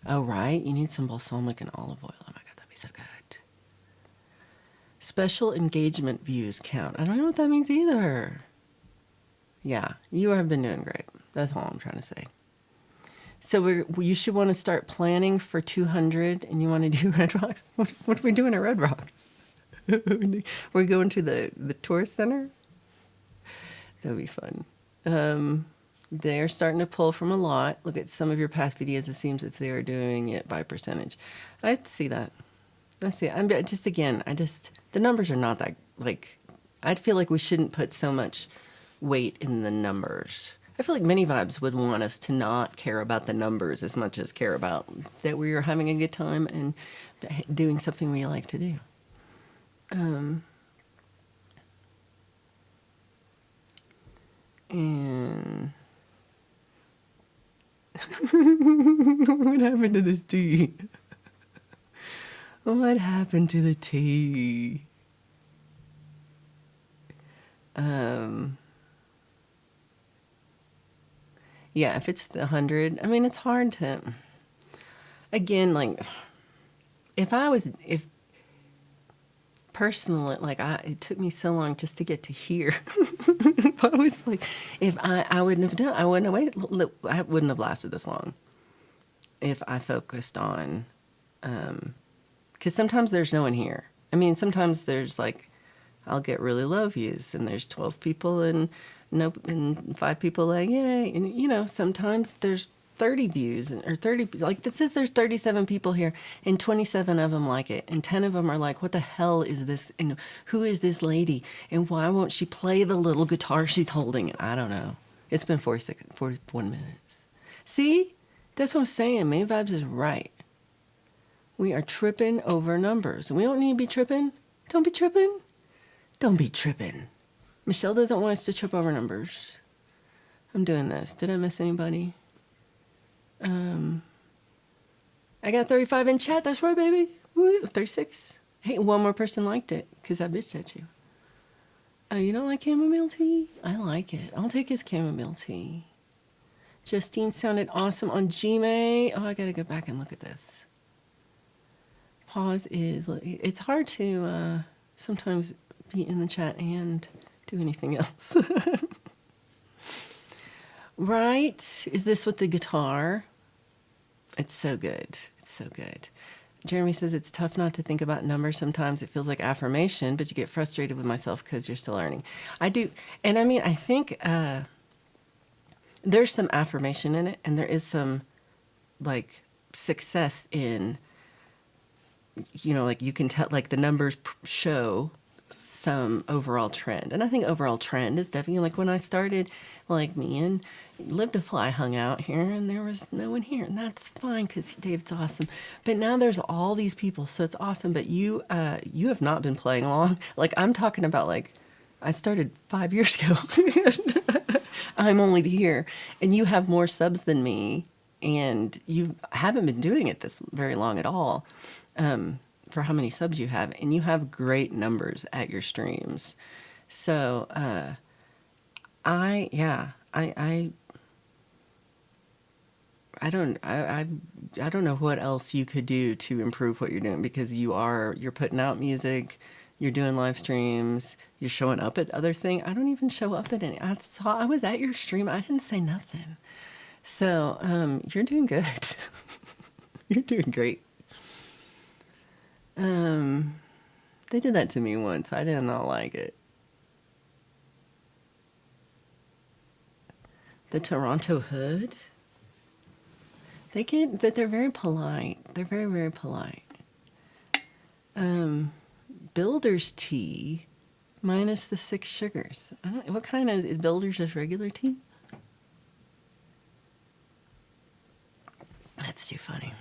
Oh, right. You need some balsamic and olive oil. Oh my God, that'd be so good. Special engagement views count. I don't know what that means either. Yeah, you have been doing great. That's all I'm trying to say. So you should want to start planning for 200, and you want to do Red Rocks. What are we doing at Red Rocks? We're going to the tourist center. That'd be fun. They're starting to pull from a lot. Look at some of your past videos. It seems if they are doing it by percentage. I see that. I see it. The numbers are not that, like, I feel like we shouldn't put so much weight in the numbers. I feel like Mini Vibes would want us to not care about the numbers as much as care about that we are having a good time and doing something we like to do. And what happened to this tea? What happened to the tea? Yeah, if it's the 100, I mean, it's hard to, again, like, if personally, like it took me so long just to get to here. But I was like, if I wouldn't have done, I wouldn't have waited, I wouldn't have lasted this long if I focused on, because sometimes there's no one here. I mean, sometimes there's like, I'll get really low views and there's 12 people and no, and 5 people like, yay. And you know, sometimes there's 30 views or 30, like this says there's 37 people here and 27 of them like it. And 10 of them are like, what the hell is this? And who is this lady? And why won't she play the little guitar she's holding? I don't know. It's been 41 minutes. See, that's what I'm saying. Main Vibes is right. We are tripping over numbers. And we don't need to be tripping. Don't be tripping. Don't be tripping. Michelle doesn't want us to trip over numbers. I'm doing this. Did I miss anybody? I got 35 in chat. That's right, baby. Woo, 36. Hey, one more person liked it because I bitched at you. Oh, you don't like chamomile tea? I like it. I'll take his chamomile tea. Justine sounded awesome on Gmail. Oh, I got to go back and look at this. Pause is, it's hard to sometimes be in the chat and do anything else. Right? Is this with the guitar? It's so good. It's so good. Jeremy says it's tough not to think about numbers. Sometimes it feels like affirmation, but you get frustrated with myself because you're still learning. I do. And I mean, I think there's some affirmation in it, and there is some like success in, you know, like you can tell, like the numbers show some overall trend. And I think overall trend is definitely like when I started, like me and Live to Fly hung out here and there was no one here. And that's fine because David's awesome. But now there's all these people. So it's awesome. But you have not been playing along. Like I'm talking about like I started 5 years ago. I'm only here. And you have more subs than me. And you haven't been doing it this very long at all. For how many subs you have, and you have great numbers at your streams. So, I don't know what else you could do to improve what you're doing because you're putting out music, you're doing live streams, you're showing up at other things. I don't even show up at any. I was at your stream. I didn't say nothing. So, you're doing good. You're doing great. They did that to me once. I did not like it. The Toronto Hood. They're very polite. They're very, very polite. Builder's tea minus the 6 sugars. What kind is Builder's just regular tea? That's too funny.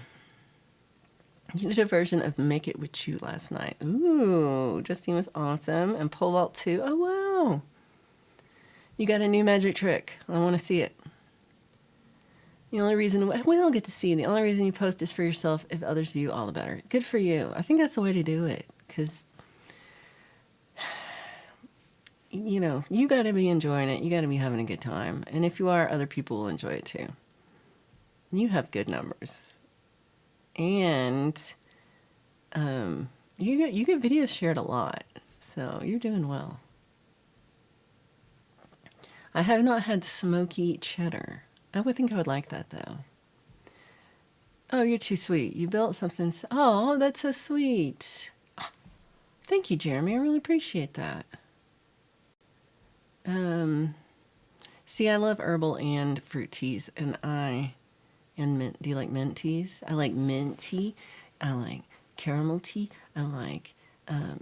You did a version of Make It With You last night. Ooh, Justine was awesome. And pole vault too. Oh, wow. You got a new magic trick. I want to see it. The only reason, we'll get to see. The only reason you post is for yourself. If others view, all the better. Good for you. I think that's the way to do it. Because, you know, you got to be enjoying it. You got to be having a good time. And if you are, other people will enjoy it too. You have good numbers. And you get videos shared a lot, so you're doing well. I have not had smoky cheddar. I would think I would like that though. Oh, you're too sweet. You built something. Oh, that's so sweet. Oh, thank you, Jeremy. I really appreciate that. See, I love herbal and fruit teas, and mint. Do you like mint teas? I like mint tea. I like caramel tea. I like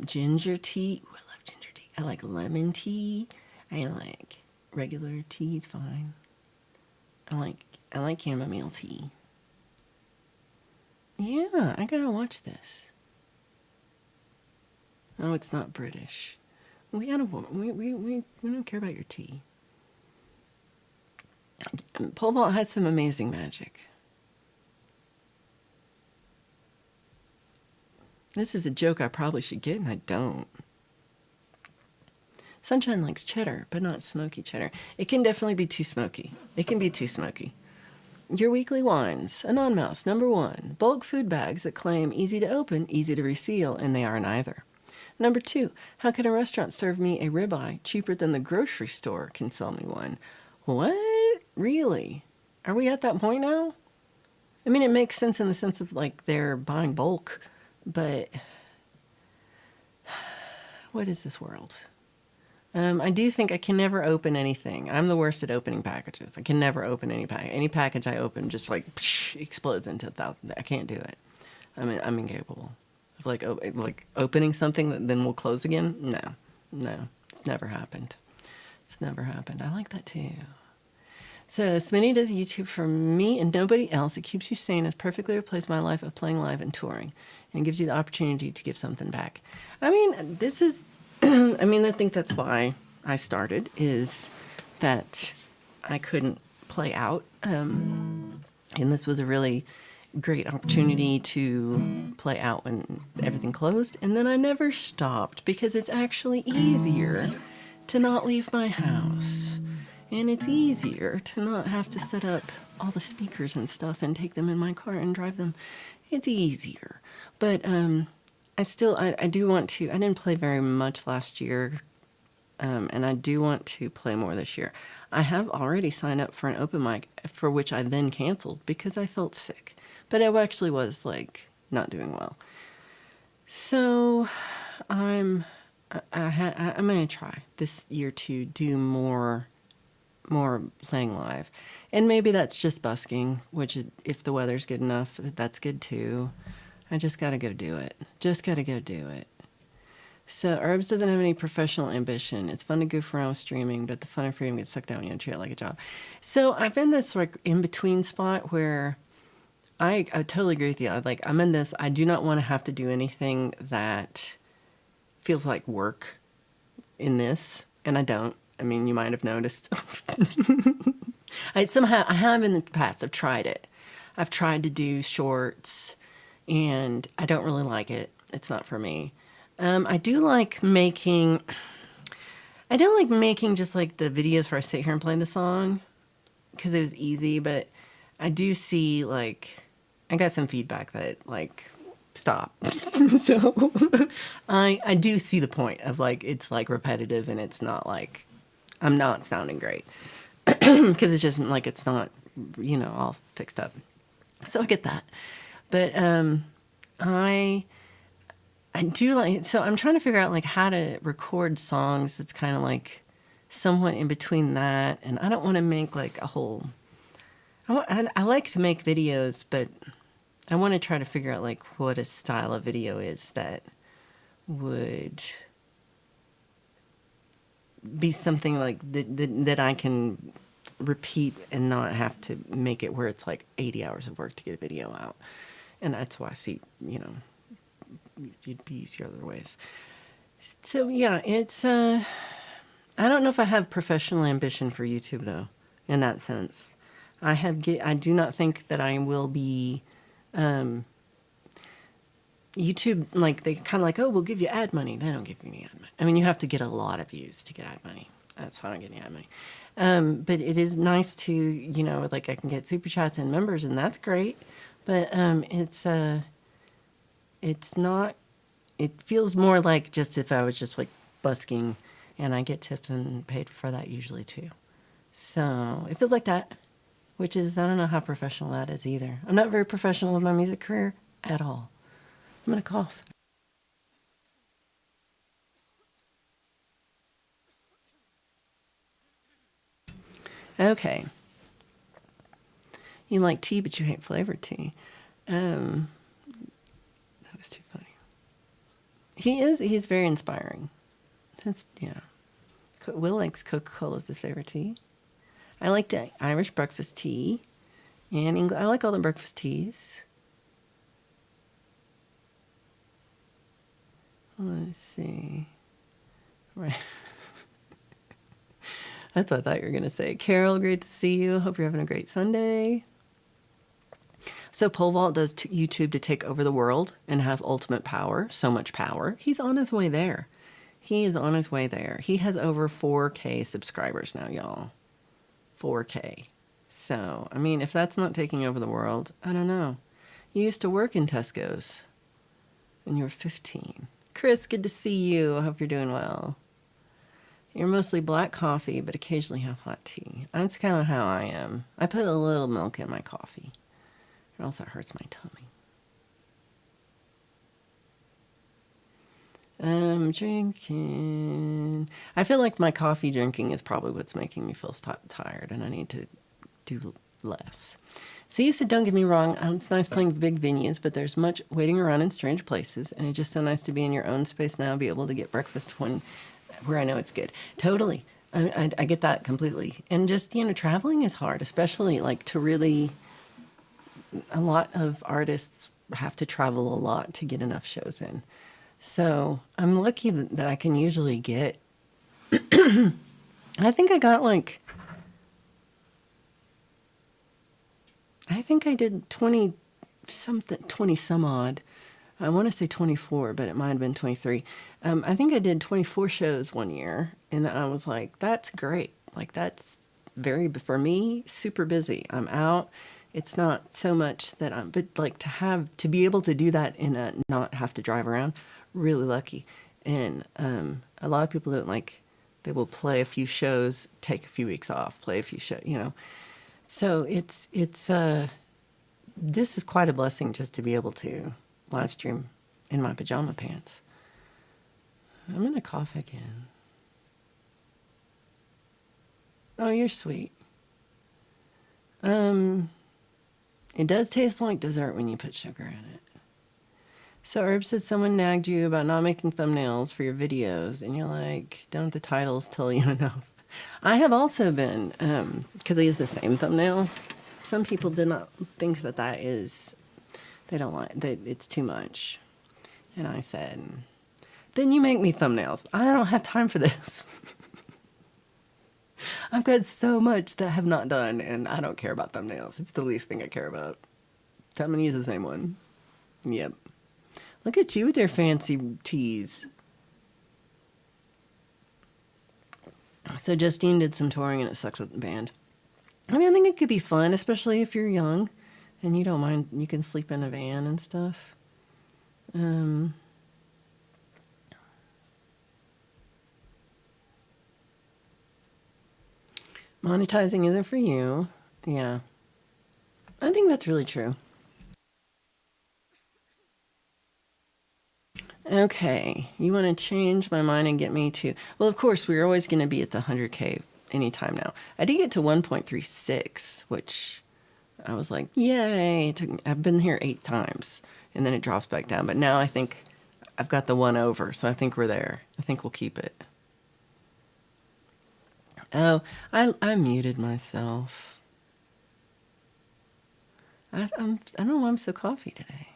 ginger tea. Ooh, I love ginger tea. I like lemon tea. I like regular teas. Fine. I like chamomile tea. Yeah, I gotta watch this. Oh, it's not British. We don't care about your tea. Pole vault has some amazing magic. This is a joke I probably should get, and I don't. Sunshine likes cheddar, but not smoky cheddar. It can definitely be too smoky. It can be too smoky. Your weekly wines. Anon Mouse, number 1. Bulk food bags that claim easy to open, easy to reseal, and they are neither. Number 2, how can a restaurant serve me a ribeye cheaper than the grocery store can sell me one? What? Really? Are we at that point now? I mean, it makes sense in the sense of like they're buying bulk, but what is this world? I do think I can never open anything. I'm the worst at opening packages. I can never open any package. Any package I open just like explodes into 1,000. I can't do it. I'm incapable of like opening something that then will close again. No, it's never happened. It's never happened. I like that too. So Smitty does YouTube for me and nobody else. It keeps you sane. It's perfectly replaced my life of playing live and touring, and it gives you the opportunity to give something back. I mean, this is. I think that's why I started, is that I couldn't play out. And this was a really great opportunity to play out when everything closed. And then I never stopped because it's actually easier to not leave my house. And it's easier to not have to set up all the speakers and stuff and take them in my car and drive them. It's easier. But I do want to. I didn't play very much last year, and I do want to play more this year. I have already signed up for an open mic, for which I then canceled because I felt sick. But I actually was like not doing well. So I'm going to try this year to do more playing live, and maybe that's just busking. Which, if the weather's good enough, that's good too. I just got to go do it. So Herbs doesn't have any professional ambition. It's fun to goof around with streaming, but the fun and freedom gets sucked out when you treat it like a job. So I've in this like in-between spot where I totally agree with you. I'm in this. I do not want to have to do anything that feels like work in this, and I don't. I mean, you might have noticed. I have in the past. I've tried it. I've tried to do shorts, and I don't really like it. It's not for me. I do like making just like the videos where I sit here and play the song because it was easy, but I do see like I got some feedback that like stop. So I do see the point of like it's like repetitive and it's not like I'm not sounding great because it's just like it's not all fixed up. So I get that. But I do like, so I'm trying to figure out like how to record songs that's kind of like somewhat in between that, and I don't want to make like a whole. I like to make videos, but I want to try to figure out like what a style of video is that would be something like that I can repeat and not have to make it where it's like 80 hours of work to get a video out. And that's why I see, it'd be easier other ways. So yeah, it's, I don't know if I have professional ambition for YouTube though, in that sense. I do not think that I will be, YouTube, like they kind of like, oh, we'll give you ad money. They don't give you any ad money. I mean, you have to get a lot of views to get ad money. That's how I don't get any ad money. But it is nice to, like I can get super chats and members, and that's great. But it's not. It feels more like just if I was just like busking, and I get tipped and paid for that usually too. So it feels like that, which is I don't know how professional that is either. I'm not very professional with my music career at all. I'm gonna cough. Okay. You like tea, but you hate flavored tea. That was too funny. He's very inspiring. Yeah. Will likes Coca-Cola as his favorite tea. I like the Irish breakfast tea. And I like all the breakfast teas. Let's see. Right. That's what I thought you were going to say. Carol, great to see you. Hope you're having a great Sunday. So Pole Vault does YouTube to take over the world and have ultimate power. So much power. He's on his way there. He is on his way there. He has over 4K subscribers now, y'all. 4K. So, I mean, if that's not taking over the world, I don't know. You used to work in Tesco's when you were 15. Chris, good to see you. I hope you're doing well. You're mostly black coffee, but occasionally have hot tea. That's kind of how I am. I put a little milk in my coffee, or else it hurts my tummy. I'm drinking. I feel like my coffee drinking is probably what's making me feel tired, and I need to do less. So you said, don't get me wrong, it's nice playing big venues, but there's much waiting around in strange places, and it's just so nice to be in your own space now, be able to get breakfast where I know it's good. Totally. I get that completely. And just, traveling is hard, especially like to really, a lot of artists have to travel a lot to get enough shows in. So I'm lucky that I can usually get, I think I did 20 some odd. I want to say 24, but it might have been 23. I think I did 24 shows one year, and I was like, that's great. Like, that's for me, super busy. I'm out. It's not so much that but like to be able to do that and not have to drive around, really lucky. And a lot of people don't they will play a few shows, take a few weeks off, play a few shows, So this is quite a blessing just to be able to live stream in my pajama pants. I'm gonna cough again. Oh, you're sweet. It does taste like dessert when you put sugar in it. So Herb said someone nagged you about not making thumbnails for your videos, and you're like, don't the titles tell you enough? I have also been, because I use the same thumbnail. Some people did not think that is, they don't like, that it's too much. And I said, then you make me thumbnails. I don't have time for this. I've got so much that I have not done, and I don't care about thumbnails. It's the least thing I care about. So I'm going to use the same one. Yep. Look at you with your fancy teas. So Justine did some touring, and it sucks with the band. I mean, I think it could be fun, especially if you're young and you don't mind. You can sleep in a van and stuff. Monetizing isn't for you. Yeah. I think that's really true. Okay. You want to change my mind and get me to... Well, of course, we're always going to be at the 100K anytime now. I did get to 1.36, which I was like, yay. I've been here 8 times. And then it drops back down. But now I think I've got the 1 over. So I think we're there. I think we'll keep it. Oh, I muted myself. I don't know why I'm so coffee today.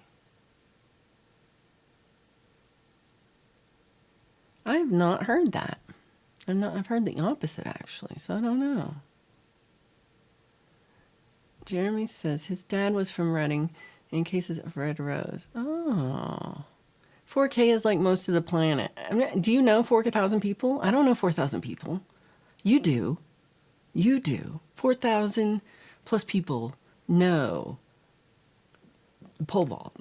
I have not heard that. I've heard the opposite actually, so I don't know. Jeremy says his dad was from Reading in cases of red rose. Oh. 4K is like most of the planet. I mean, do you know 4,000 people? I don't know 4,000 people. You do. You do. 4,000 plus people know pole vault.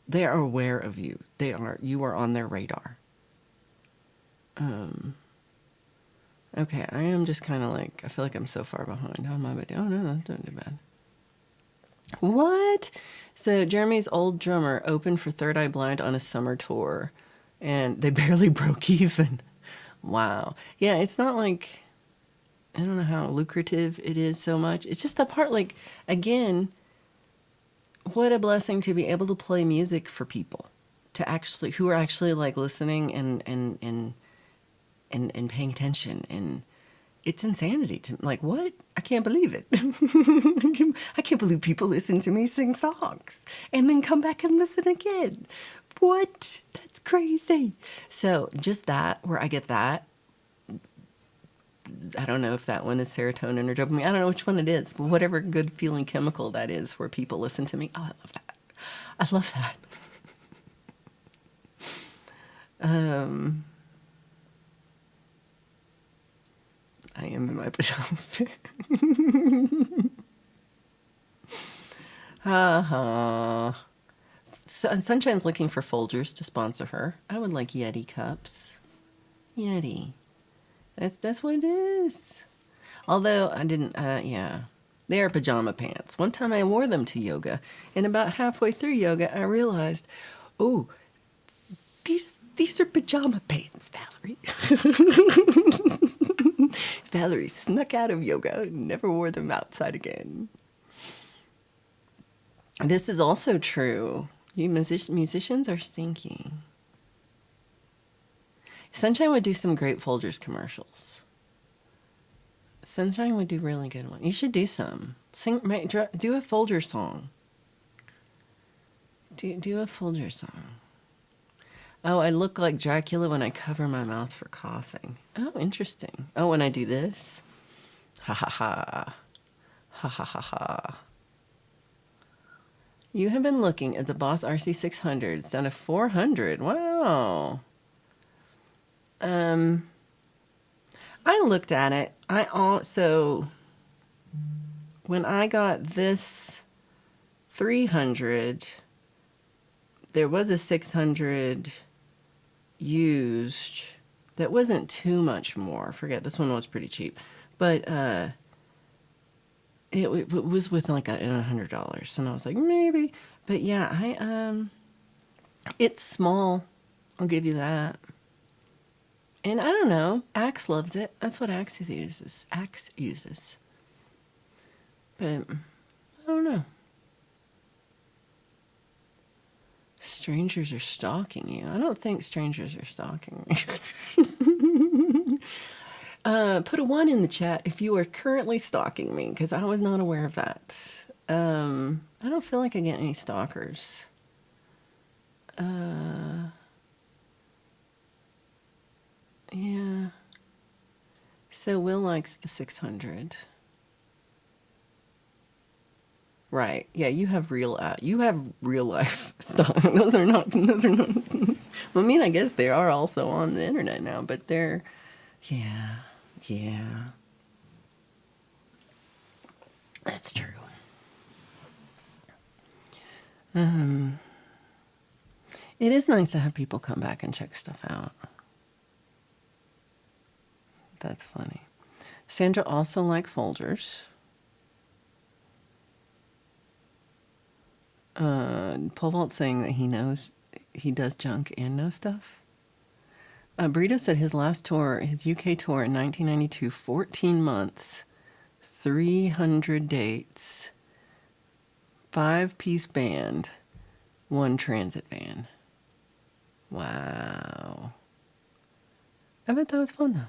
They are aware of you. You are on their radar. Okay, I am just kind of like, I feel like I'm so far behind. How am I? Oh no, that's not too bad. What? So Jeremy's old drummer opened for Third Eye Blind on a summer tour, and they barely broke even. Wow. Yeah, it's not like, I don't know how lucrative it is so much. It's just the part, like, again, what a blessing to be able to play music for people, who are actually like listening and paying attention. And it's insanity to like, what? I can't believe it. I can't believe people listen to me sing songs and then come back and listen again. What? That's crazy. So just that, where I get that, I don't know if that one is serotonin or dopamine. I don't know which one it is, but whatever good feeling chemical that is where people listen to me. Oh, I love that. I love that. I am in my pajamas. Ha ha. and Sunshine's looking for Folgers to sponsor her. I would like Yeti cups. Yeti. That's what it is. Although I didn't, yeah. They are pajama pants. One time I wore them to yoga, and about halfway through yoga, I realized, oh, these are pajama pants, Valerie. Valerie snuck out of yoga and never wore them outside again. This is also true. You musicians are stinky. Sunshine would do some great Folgers commercials. Sunshine would do really good ones. You should do some. Do a Folgers song. Do a Folgers song. Oh, I look like Dracula when I cover my mouth for coughing. Oh, interesting. Oh, when I do this? Ha ha ha. Ha ha ha ha. You have been looking at the Boss RC600. It's down to 400. Wow. I looked at it. So when I got this 300, there was a 600 used that wasn't too much more. Forget, this one was pretty cheap, but it was with like $100, and I was like, maybe. But yeah, it's small. I'll give you that. And I don't know. Axe loves it. That's what Axe uses. But I don't know. Strangers are stalking you. I don't think strangers are stalking me. Put a 1 in the chat if you are currently stalking me, because I was not aware of that. I don't feel like I get any stalkers. Yeah. So Will likes the 600. Right. Yeah, you have real life stuff. Those are not. I mean, I guess they are also on the internet now, but they're, yeah. That's true. It is nice to have people come back and check stuff out. That's funny. Sandra also likes Folgers. Pole Vault saying that he knows he does junk and knows stuff. Burrito said his last tour, his UK tour in 1992, 14 months, 300 dates, 5-piece band, 1 transit van. Wow. I bet that was fun, though.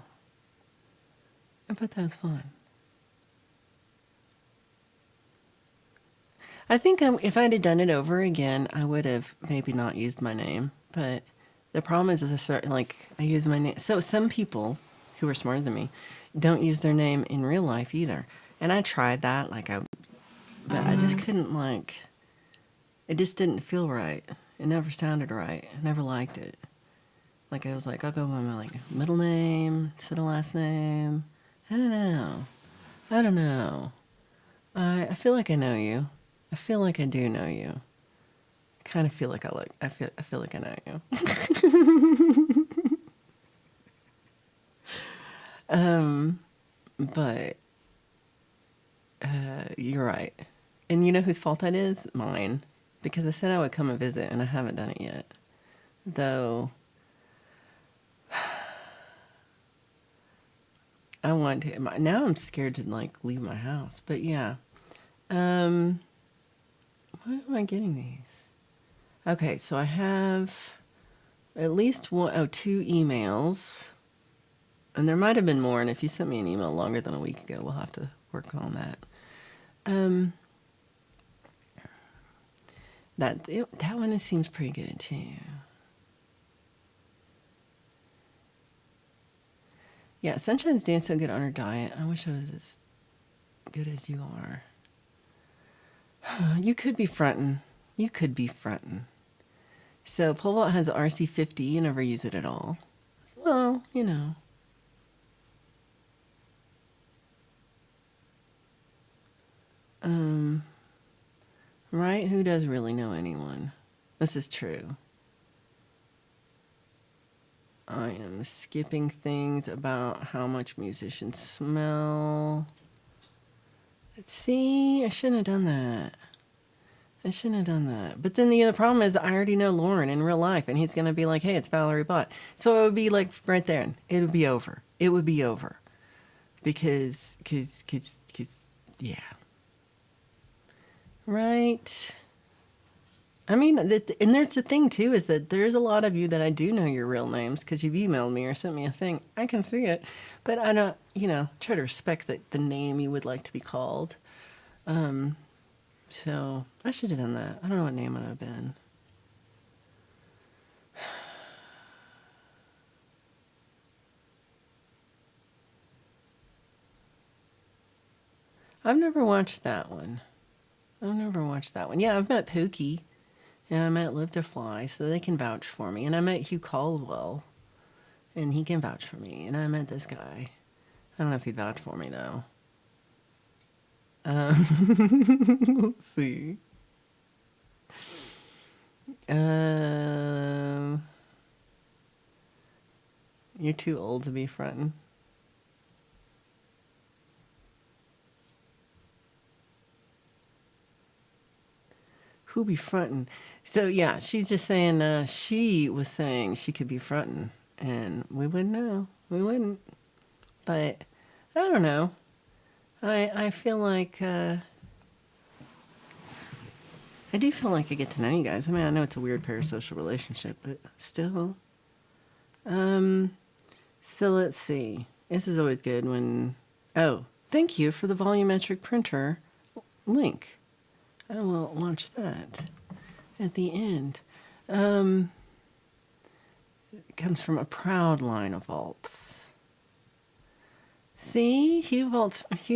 I think if I'd have done it over again, I would have maybe not used my name. But the problem is I use my name. So some people who are smarter than me don't use their name in real life either. And I tried that, but I just couldn't it just didn't feel right. It never sounded right. I never liked it. I was like, I'll go by my middle name instead of last name. I don't know. I feel like I know you. I feel like I do know you. I kind of feel like I feel like I know you. But you're right. And you know whose fault that is? Mine. Because I said I would come and visit, and I haven't done it yet. Though I want to. Now I'm scared to leave my house. But yeah. Why am I getting these? Okay, so I have at least 2 emails. And there might have been more, and if you sent me an email longer than a week ago, we'll have to work on that. That one seems pretty good too. Yeah, Sunshine's doing so good on her diet. I wish I was as good as you are. You could be frontin'. So Pole Vault has RC50. You never use it at all. Well, you know. Right? Who does really know anyone? This is true. I am skipping things about how much musicians smell. See, I shouldn't have done that. But then the other problem is I already know Lauren in real life, and he's going to be like, hey, it's Valerie Bott. So it would be like right there. It would be over. Because, yeah. Right. I mean, and there's the thing, too, is that there's a lot of you that I do know your real names because you've emailed me or sent me a thing. I can see it. But I don't, try to respect the name you would like to be called. So I should have done that. I don't know what name it would have been. I've never watched that one. Yeah, I've met Pookie. And I met Live to Fly, so they can vouch for me. And I met Hugh Caldwell, and he can vouch for me. And I met this guy. I don't know if he'd vouch for me, though. Let's see. You're too old to be frontin'. Who be frontin'? So yeah, she's just saying she was saying she could be frontin', and we wouldn't know. We wouldn't. But I don't know. I feel like I do feel like I get to know you guys. I mean, I know it's a weird parasocial relationship, but still. So let's see. This is always good when. Oh, thank you for the volumetric printer link. I will launch that at the end. It comes from a proud line of vaults. See, Hugh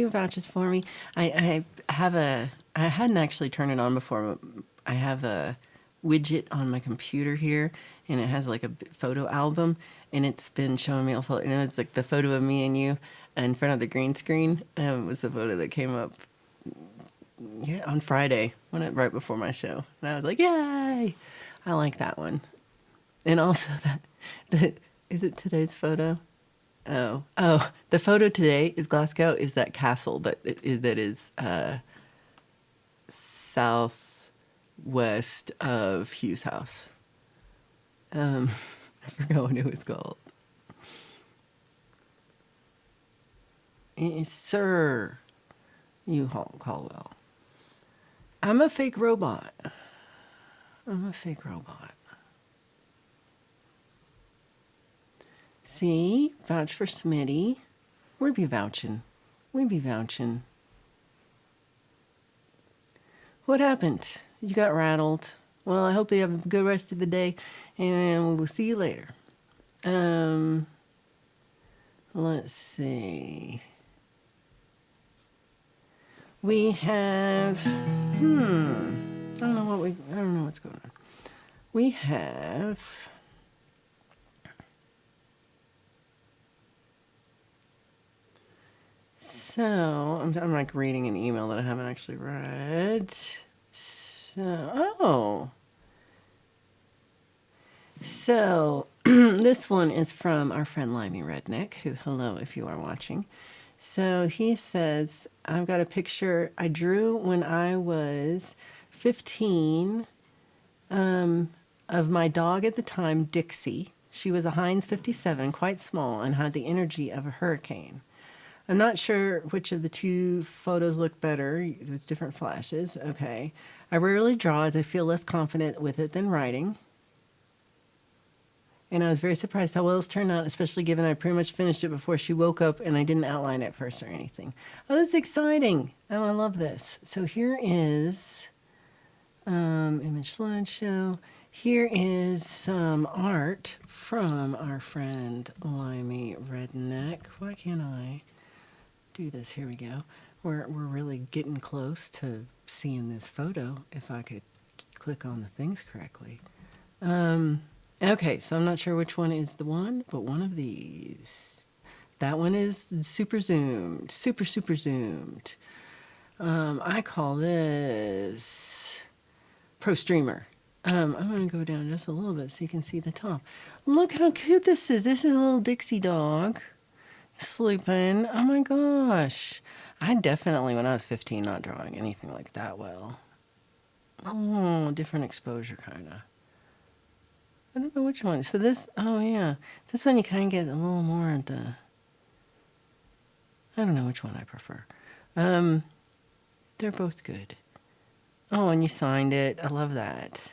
vouches for me. I hadn't actually turned it on before. I have a widget on my computer here, and it has like a photo album, and it's been showing me a photo, and it was like the photo of me and you in front of the green screen. Was the photo that came up. Yeah, on Friday, right before my show. And I was like, yay! I like that one. And also is it today's photo? Oh, the photo today is Glasgow, is that castle that is southwest of Hugh's house. I forgot what it was called. Sir Hugh Caldwell. I'm a fake robot. See? Vouch for Smitty. We be vouching. What happened? You got rattled. Well, I hope you have a good rest of the day, and we will see you later. Let's see. We have, I don't know what's going on. We have, so, I'm like reading an email that I haven't actually read. So, this one is from our friend Limey Redneck, who, hello if you are watching. So he says, I've got a picture I drew when I was 15 of my dog at the time, Dixie. She was a Heinz 57, quite small, and had the energy of a hurricane. I'm not sure which of the two photos look better. There's different flashes. Okay. I rarely draw as I feel less confident with it than writing. And I was very surprised how well it's turned out, especially given I pretty much finished it before she woke up and I didn't outline it first or anything. Oh, that's exciting. Oh, I love this. So here is image slideshow. Here is some art from our friend Limey Redneck. Why can't I do this? Here we go. We're really getting close to seeing this photo if I could click on the things correctly. Okay, so I'm not sure which one is the one, but one of these. That one is super zoomed, super zoomed. I call this Pro Streamer. I'm going to go down just a little bit so you can see the top. Look how cute this is. This is a little Dixie dog sleeping. Oh my gosh. I definitely, when I was 15, not drawing anything like that well. Oh, different exposure kind of. I don't know which one. So this, oh yeah. This one you kind of get a little more of the, I don't know which one I prefer. They're both good. Oh, and you signed it. I love that.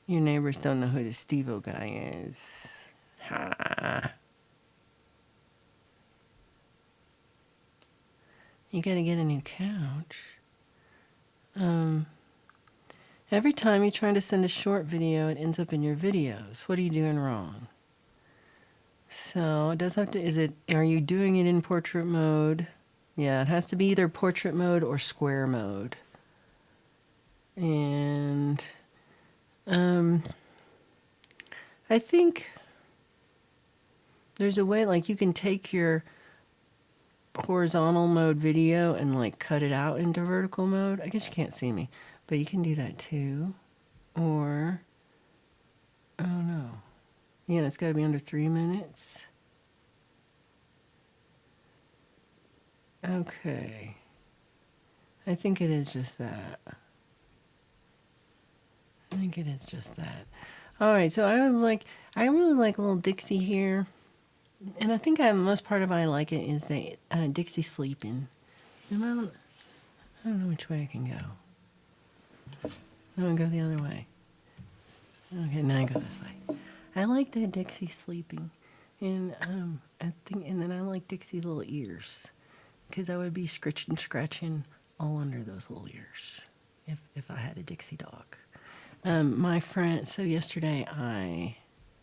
Your neighbors don't know who the Steve-O guy is. Ha. You gotta get a new couch. Every time you're trying to send a short video, it ends up in your videos. What are you doing wrong? So it does have to, are you doing it in portrait mode? Yeah, it has to be either portrait mode or square mode. And I think there's a way, like you can take your horizontal mode video and like cut it out into vertical mode. I guess you can't see me, but you can do that too. Or, oh no. Yeah, it's got to be under 3 minutes. Okay. I think it is just that. I think it is just that. All right, so I really like little Dixie here. And I think the most part of why I like it is the Dixie sleeping. And I don't know which way I can go. No, I go the other way. Okay, now I go this way. I like the Dixie sleeping, and I think, and then I like Dixie's little ears, because I would be scratching all under those little ears if I had a Dixie dog. My friend, so yesterday I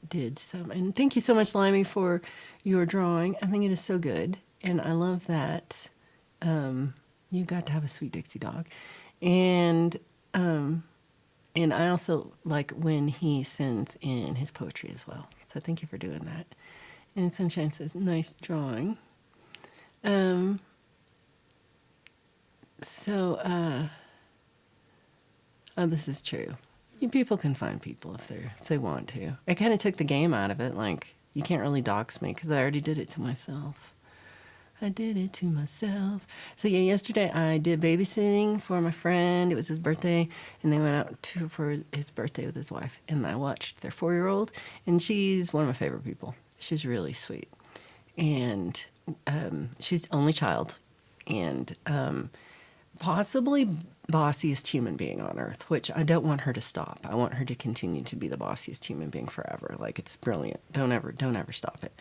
did some, and thank you so much, Limey, for your drawing. I think it is so good, and I love that you got to have a sweet Dixie dog, and I also like when he sends in his poetry as well. So thank you for doing that. And Sunshine says, nice drawing. Oh, this is true. People can find people if they want to. I kind of took the game out of it. Like, you can't really dox me because I already did it to myself. I did it to myself. So yeah, yesterday I did babysitting for my friend. It was his birthday, and they went out for his birthday with his wife. And I watched their 4-year-old, and she's one of my favorite people. She's really sweet, and she's the only child, and possibly bossiest human being on earth, which I don't want her to stop. I want her to continue to be the bossiest human being forever. Like, it's brilliant. Don't ever stop it.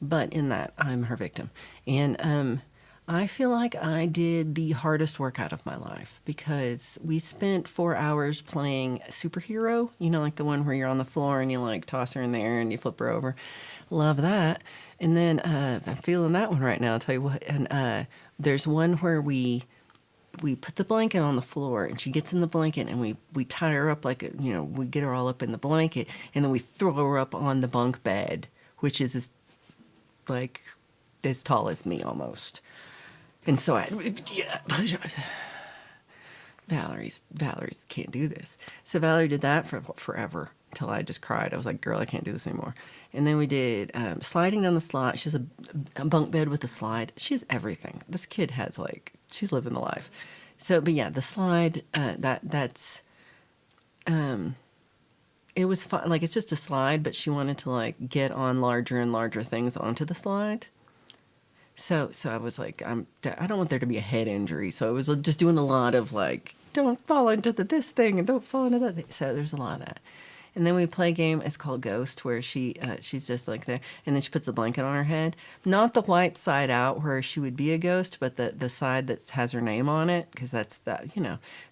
But in that, I'm her victim. And I feel like I did the hardest workout of my life because we spent 4 hours playing superhero, like the one where you're on the floor and you like toss her in the air and you flip her over. Love that. And then I'm feeling that one right now, I'll tell you what. And there's one where we put the blanket on the floor and she gets in the blanket and we tie her up like, we get her all up in the blanket and then we throw her up on the bunk bed, which is as tall as me almost. And so Valerie's can't do this. So Valerie did that for forever until I just cried. I was like, girl, I can't do this anymore. And then we did sliding down the slide. She has a bunk bed with a slide. She has everything. This kid has she's living the life. So, but yeah, the slide, that's, it was fun. Like, it's just a slide, but she wanted to get on larger and larger things onto the slide. So I was like, I don't want there to be a head injury. So I was just doing a lot of don't fall into this thing and don't fall into that thing. So there's a lot of that. And then we play a game, it's called Ghost, where she's just there, and then she puts a blanket on her head. Not the white side out where she would be a ghost, but the side that has her name on it, because that's that,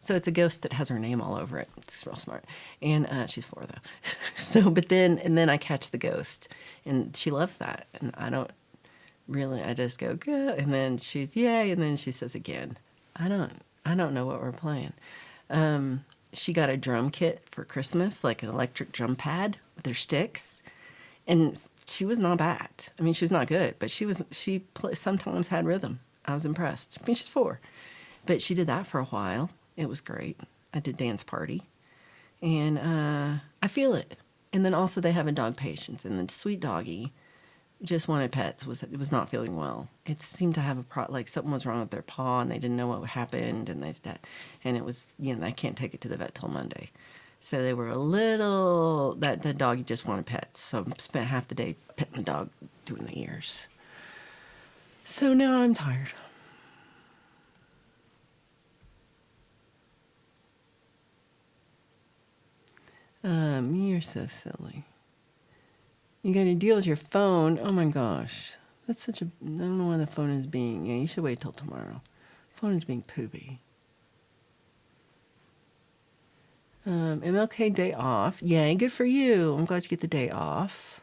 So it's a ghost that has her name all over it. It's real smart. And she's 4, though. So, and then I catch the ghost, and she loves that. And I don't really, I just go, and then she's, yay, and then she says again. I don't know what we're playing. She got a drum kit for Christmas, like an electric drum pad with her sticks, and she was not bad. I mean, she was not good, but she sometimes had rhythm, I was impressed. I mean, she's 4. But she did that for a while. It was great. I did dance party. And I feel it. And then also they have a dog patience. And the sweet doggy just wanted pets. It was not feeling well. It seemed to have like something was wrong with their paw and they didn't know what happened. And it was, I can't take it to the vet till Monday. So they were a little, that doggy just wanted pets. So I spent half the day petting the dog, doing the ears. So now I'm tired. You're so silly. You got to deal with your phone. Oh my gosh. That's I don't know why the phone is being, you should wait till tomorrow. Phone is being poopy. MLK day off. Yay, good for you. I'm glad you get the day off.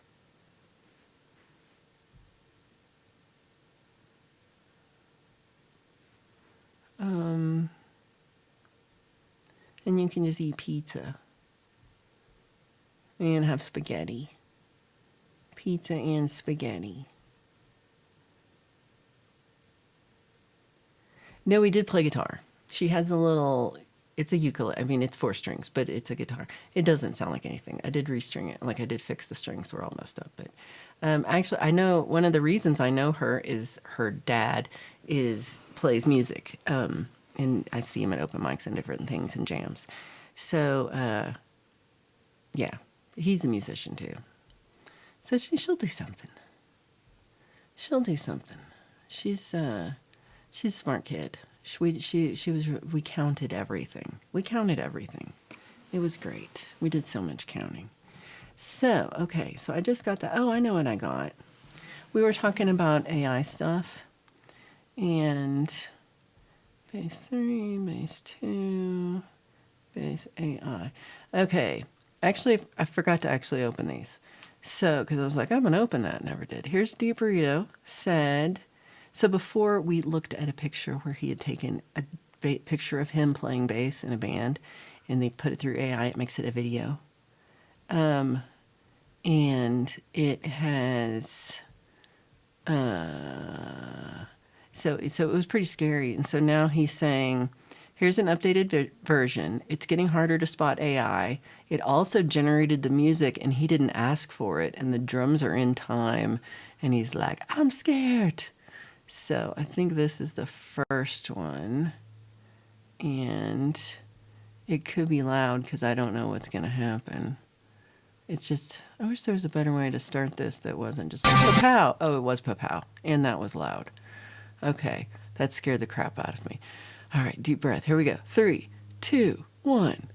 And you can just eat pizza. And have spaghetti. Pizza and spaghetti. No, we did play guitar. She has it's a ukulele. I mean, it's 4 strings, but it's a guitar. It doesn't sound like anything. I did restring it. I did fix the strings. They're all messed up. But actually, I know one of the reasons I know her is her dad plays music. And I see him at open mics and different things and jams. So, yeah, he's a musician too. So she'll do something. She'll do something. She's a smart kid. We counted everything. It was great. We did so much counting. So, okay, so I just got I know what I got. We were talking about AI stuff. And base 3, base 2, base AI. Okay, actually, I forgot to actually open these. So, because I was like, I'm going to open that. Never did. Here's Deep Burrito said, so before we looked at a picture where he had taken a picture of him playing bass in a band and they put it through AI, it makes it a video. And it has, so it was pretty scary. And so now he's saying, here's an updated version. It's getting harder to spot AI. It also generated the music and he didn't ask for it. And the drums are in time. And he's like, I'm scared. So I think this is the first one. And it could be loud because I don't know what's going to happen. It's just, I wish there was a better way to start this that wasn't just like, pa-pow. Oh, it was pa-pow. And that was loud. Okay, that scared the crap out of me. All right, deep breath. Here we go. 3, 2, 1.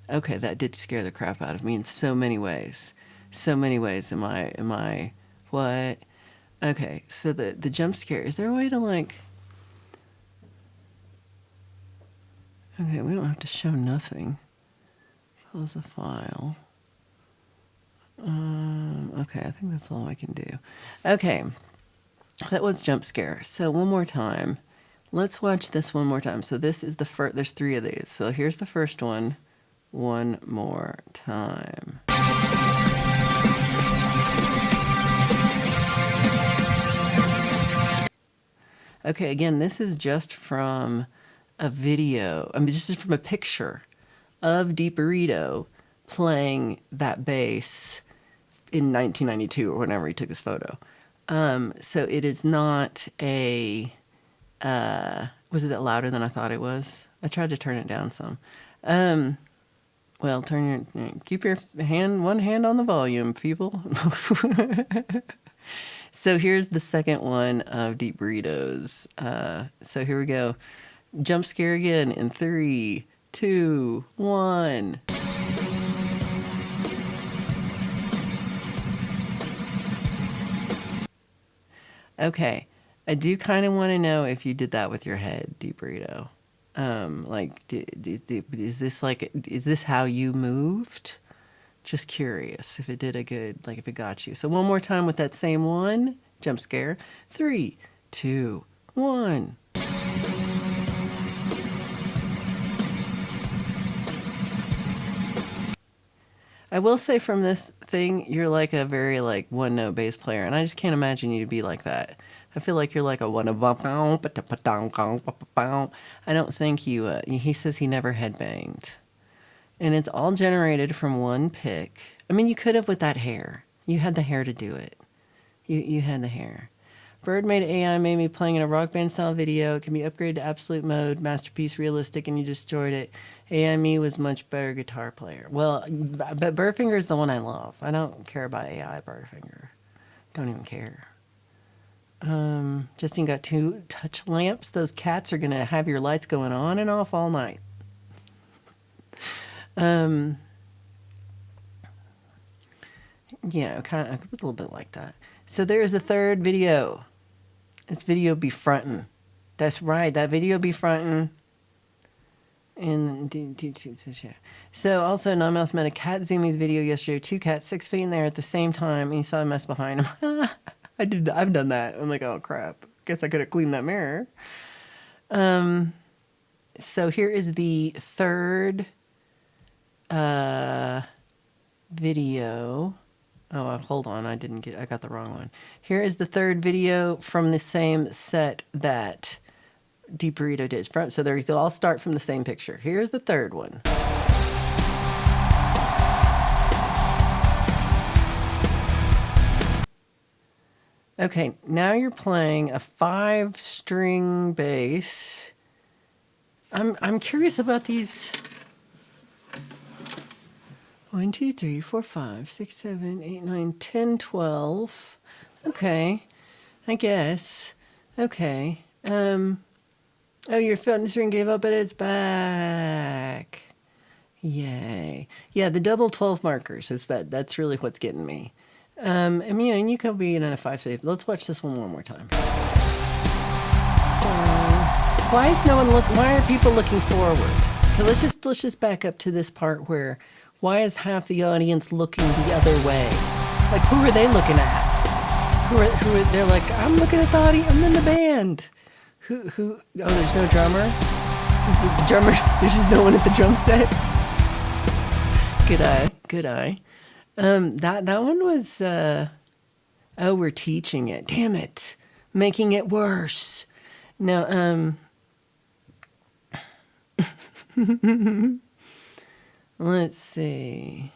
Okay, that did scare the crap out of me in so many ways. So many ways. Am I, what? Okay, so the jump scare, is there a way to okay, we don't have to show nothing. Close the file. Okay, I think that's all I can do. Okay, that was jump scare. So one more time. Let's watch this one more time. So this is the first, there's 3 of these. So here's the first one. One more time. Okay, again, this is just from a video. I mean, this is from a picture of Deep Burrito playing that bass in 1992 or whenever he took this photo. So it is not was it that louder than I thought it was? I tried to turn it down some. Well, keep your one hand on the volume, people. So here's the second one of Deep Burritos. So here we go. Jump scare again in 3, 2, 1. Okay, I do kind of want to know if you did that with your head, Deep Burrito. Is this how you moved? Just curious if it did if it got you. So one more time with that same one, jump scare. 3, 2, 1. I will say from this thing, you're like a very like one note bass player, and I just can't imagine you to be like that. I feel like you're like a one. I don't think you. He says he never headbanged, and it's all generated from one pick. I mean, you could have with that hair. You had the hair to do it. You had the hair. Bird made AI made me playing in a rock band style video. It can be upgraded to absolute mode, masterpiece, realistic, and you destroyed it. AI me was much better guitar player. Well, but Birdfinger is the one I love. I don't care about AI Birdfinger. Don't even care. Justine got 2 touch lamps. Those cats are gonna have your lights going on and off all night. Yeah, kind of a little bit like that. So there's a third video. This video be frontin'. That's right. That video be frontin'. And so also, Non-Mouse met a cat Zoomies video yesterday. 2 cats, 6 feet in there at the same time, and he saw a mess behind him. I've done that. I'm like, oh crap. Guess I could have cleaned that mirror. So here is the third video. Oh, hold on. I got the wrong one. Here is the third video from the same set that Deep Burrito did. So they all start from the same picture. Here's the third one. Okay, now you're playing a 5-string bass. I'm curious about these. 1, 2, 3, 4, 5, 6, 7, 8, 9, 10, 12. Okay, I guess. Okay. Oh, your fitness ring gave up, but it's back. Yay. Yeah, the double 12 markers is that's really what's getting me. I mean, and you could be in a 5-step. Let's watch this one more time. So, why is no one why are people looking forward? Okay, let's just back up to this part where why is half the audience looking the other way? Like, who are they looking at? Who are they're like, I'm looking at the audience, I'm in the band. Oh, there's no drummer? Is the drummer, there's just no one at the drum set? Good eye. That one was, we're teaching it. Damn it. Making it worse. No, let's see.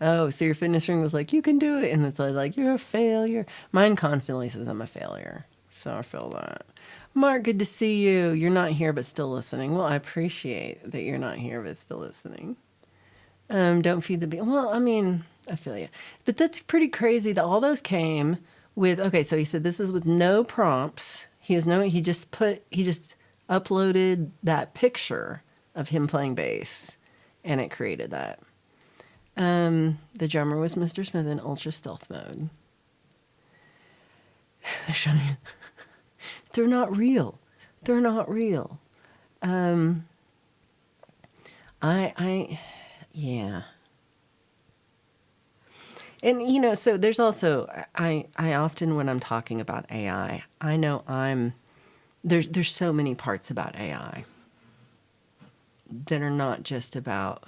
Oh, so your fitness ring was like, you can do it. And it's like, you're a failure. Mine constantly says I'm a failure. So I feel that. Mark, good to see you. You're not here, but still listening. Well, I appreciate that you're not here, but still listening. Don't feed the bee. Well, I mean, I feel you. But that's pretty crazy that all those came with, okay, so he said this is with no prompts. He just uploaded that picture of him playing bass, and it created that. The drummer was Mr. Smith in ultra stealth mode. They're not real. They're not real. Yeah. And, so there's also, I often, when I'm talking about AI, I know there's so many parts about AI that are not just about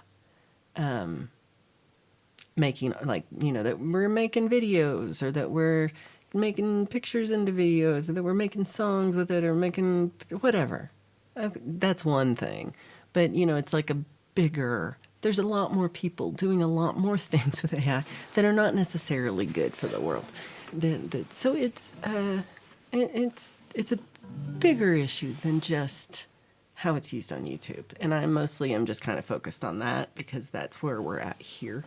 making, like, that we're making videos or that we're making pictures into videos or that we're making songs with it or making whatever. That's one thing. But, it's like there's a lot more people doing a lot more things with AI that are not necessarily good for the world. So it's a bigger issue than just how it's used on YouTube. And I mostly am just kind of focused on that because that's where we're at here.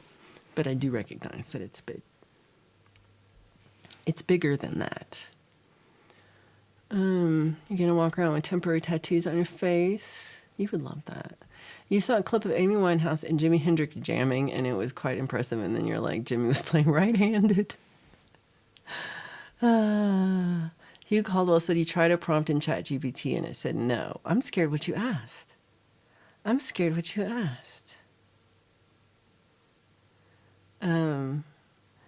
But I do recognize that it's big. It's bigger than that. You're going to walk around with temporary tattoos on your face. You would love that. You saw a clip of Amy Winehouse and Jimi Hendrix jamming, and it was quite impressive. And then you're like, Jimmy was playing right-handed. Hugh Caldwell said he tried a prompt in ChatGPT, and it said no. I'm scared what you asked.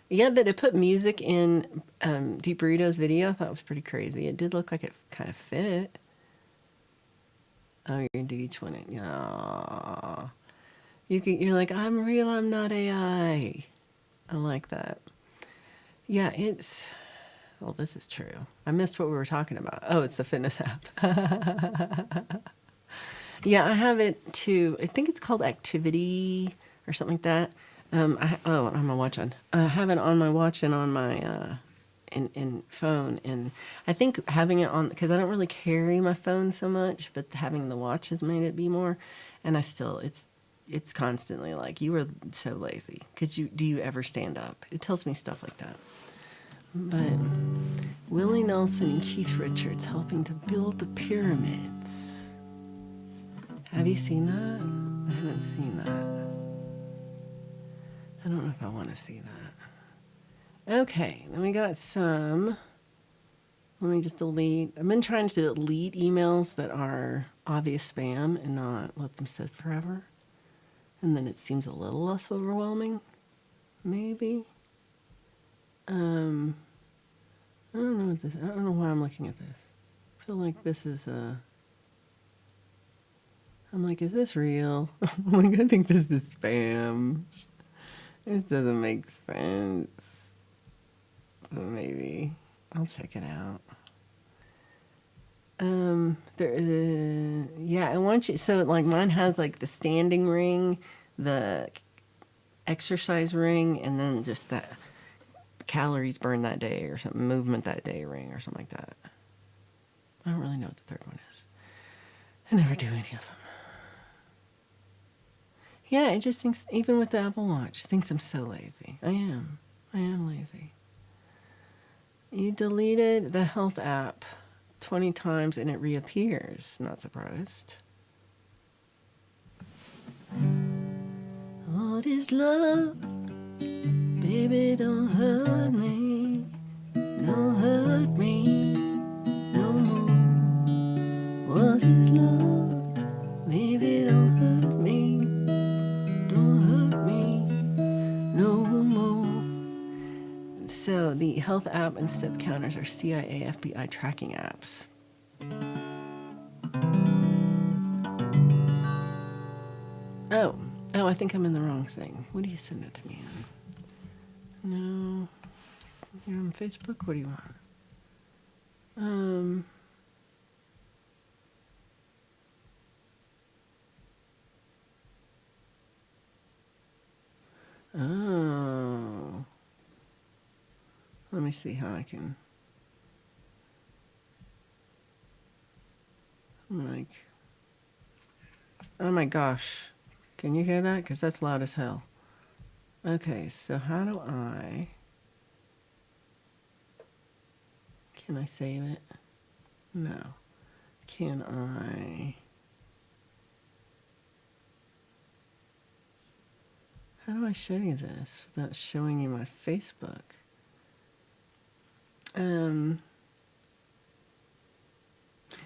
Yeah, that it put music in Deep Burrito's video, I thought was pretty crazy. It did look like it kind of fit. Oh, you're going to do each one. Yeah. You're like, I'm real, I'm not AI. I like that. Yeah, well, this is true. I missed what we were talking about. Oh, it's the fitness app. Yeah, I have it too. I think it's called Activity or something like that. On my watch on. I have it on my watch and on my in phone, and I think having it on because I don't really carry my phone so much, but having the watch has made it be more. And it's constantly like, you are so lazy. Do you ever stand up? It tells me stuff like that. But Willie Nelson and Keith Richards helping to build the pyramids. Have you seen that? I haven't seen that. I don't know if I want to see that. Okay, then we got some. Let me just delete. I've been trying to delete emails that are obvious spam and not let them sit forever. And then it seems a little less overwhelming, maybe. I don't know I don't know why I'm looking at this. I feel like this is I'm like, is this real? I'm like, I think this is spam. This doesn't make sense. But maybe I'll check it out. I want you. So like mine has like the standing ring, the exercise ring, and then just that calories burned that day or something, movement that day ring or something like that. I don't really know what the third one is. I never do any of them. Yeah, it just thinks, even with the Apple Watch, it thinks I'm so lazy. I am lazy. You deleted the health app 20 times and it reappears. Not surprised. What is love? Baby, don't hurt me. Don't hurt me no more. What is love? Baby, don't hurt me. Don't hurt me no more. So the health app and step counters are CIA, FBI tracking apps. Oh, I think I'm in the wrong thing. What do you send it to me in? No. You're on Facebook? What do you want? Oh. Let me see how I can. I'm like, oh my gosh. Can you hear that? Because that's loud as hell. Okay, so how do I... Can I save it? No. Can I... How do I show you this without showing you my Facebook?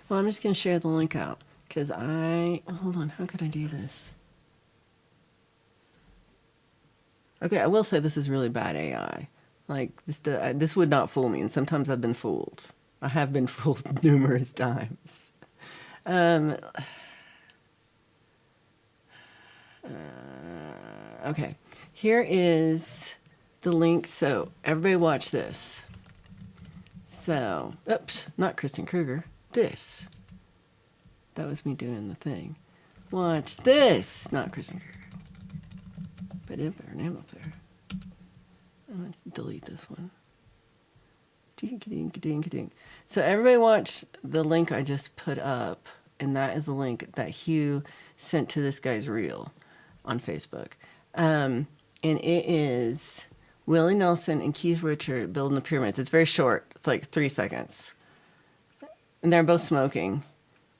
Well, I'm just going to share the link out because hold on, how could I do this? Okay, I will say this is really bad AI. Like, this would not fool me, and sometimes I've been fooled. I have been fooled numerous times. Okay, here is the link. So everybody watch this. So, oops, not Kristen Kruger. This. That was me doing the thing. Watch this. Not Kristen Kruger. But it put her name up there. I'm going to delete this one. Dink. So everybody watch the link I just put up. And that is the link that Hugh sent to this guy's reel on Facebook. And it is Willie Nelson and Keith Richards building the pyramids. It's very short. It's like 3 seconds. And they're both smoking.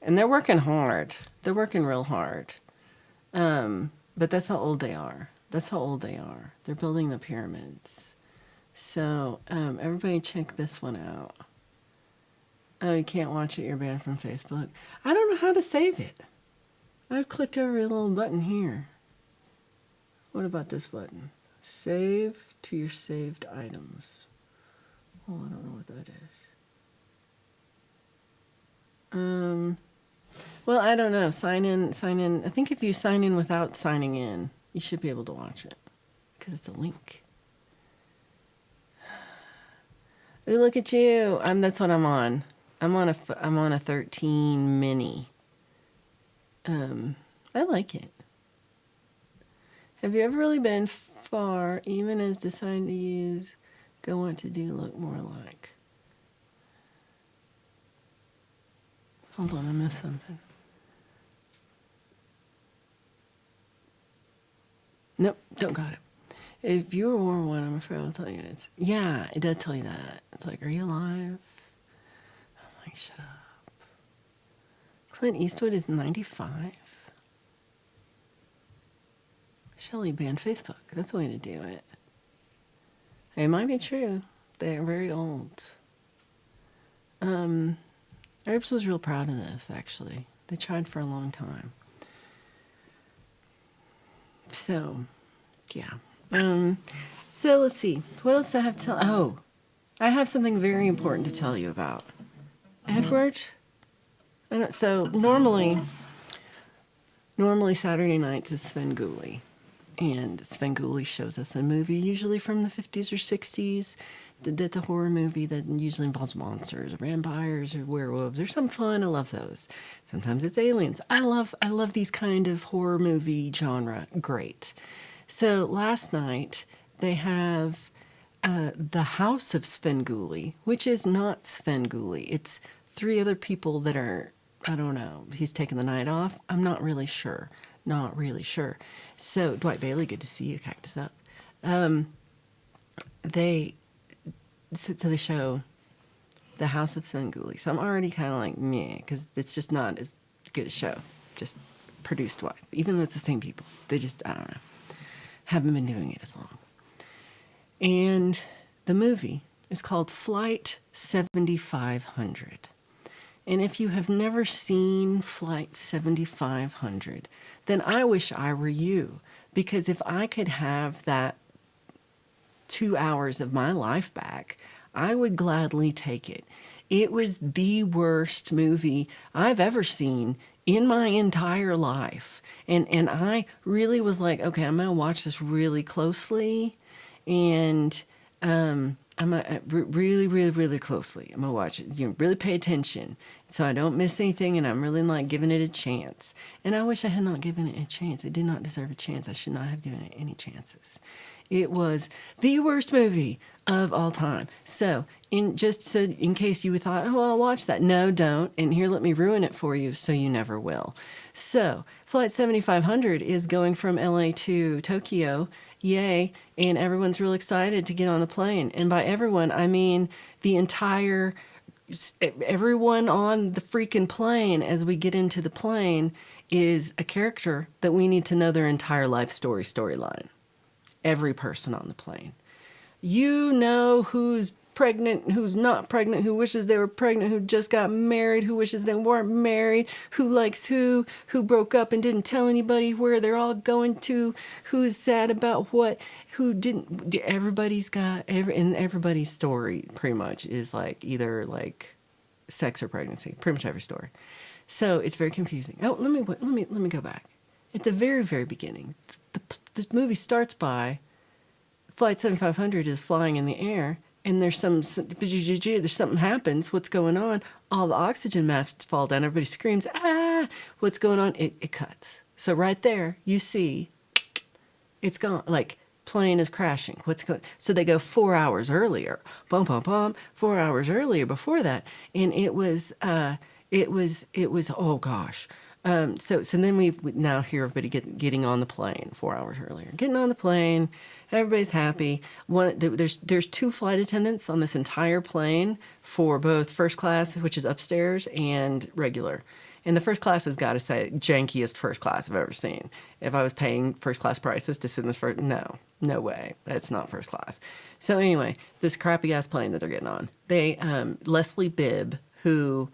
And they're working hard. They're working real hard. But that's how old they are. They're building the pyramids. So everybody check this one out. Oh, you can't watch it. You're banned from Facebook. I don't know how to save it. I've clicked every little button here. What about this button? Save to your saved items. Oh, I don't know what that is. Well, I don't know. Sign in. I think if you sign in without signing in, You should be able to watch it because it's a link. Ooh, look at you. That's what I'm on. I'm on a 13 mini. I like it. Have you ever really been far, even as deciding to use go want to do look more like? Hold on, I missed something. Nope, don't got it. If you were War One, I'm afraid I'll tell you it's. Yeah, it does tell you that. It's like, are you alive? I'm like, shut up. Clint Eastwood is 95. Shelley banned Facebook. That's the way to do it. It might be true. They're very old. Herbs was real proud of this, actually. They tried for a long time. So, yeah. So let's see. What else do I have to tell? Oh, I have something very important to tell you about. Edward? So normally Saturday nights is Svengoolie. And Svengoolie shows us a movie, usually from the 50s or 60s. That's a horror movie that usually involves monsters, or vampires, or werewolves, or something fun. I love those. Sometimes it's aliens. I love these kind of horror movie genre. Great. So last night they have the House of Svengoolie, which is not Svengoolie. It's 3 other people that are, I don't know, he's taking the night off. I'm not really sure. Not really sure. So, Dwight Bailey, good to see you, Cactus Up. They show the House of Svengoolie. So I'm already kind of like, meh, because it's just not as good a show, just produced-wise. Even though it's the same people. They just, I don't know, haven't been doing it as long. And the movie is called Flight 7500. And if you have never seen Flight 7500, then I wish I were you. Because if I could have that 2 hours of my life back, I would gladly take it. It was the worst movie I've ever seen in my entire life. And I really was like, okay, I'm going to watch this really closely. And I'm really, really, really closely. I'm going to watch it, really pay attention so I don't miss anything, and I'm really like giving it a chance. And I wish I had not given it a chance. It did not deserve a chance. I should not have given it any chances. It was the worst movie of all time. So, in case you thought, oh, well, I'll watch that. No, don't. And here, let me ruin it for you so you never will. So, Flight 7500 is going from LA to Tokyo. Yay. And everyone's real excited to get on the plane. And by everyone, I mean everyone on the freaking plane. As we get into the plane is a character that we need to know their entire life storyline. Every person on the plane. You know who's pregnant, who's not pregnant, who wishes they were pregnant, who just got married, who wishes they weren't married, who likes who broke up and didn't tell anybody where they're all going to, who's sad about what, who didn't. Everybody's and everybody's story pretty much is like either like sex or pregnancy. Pretty much every story. So it's very confusing. Oh, let me go back. At the very, very beginning, this movie starts by Flight 7500 is flying in the air, and there's something happens. What's going on? All the oxygen masks fall down. Everybody screams, ah! What's going on? It cuts. So right there, you see, it's gone. Like, plane is crashing. So they go 4 hours earlier. Bum, bum, bum. 4 hours earlier before that. And it was, oh gosh. So then we now hear everybody getting on the plane 4 hours earlier. Getting on the plane, everybody's happy. There's 2 flight attendants on this entire plane for both first class, which is upstairs, and regular. And the first class has got to say jankiest first class I've ever seen. If I was paying first class prices to sit in this first, no way, that's not first class. So anyway, this crappy ass plane that they're getting on. Leslie Bibb, who.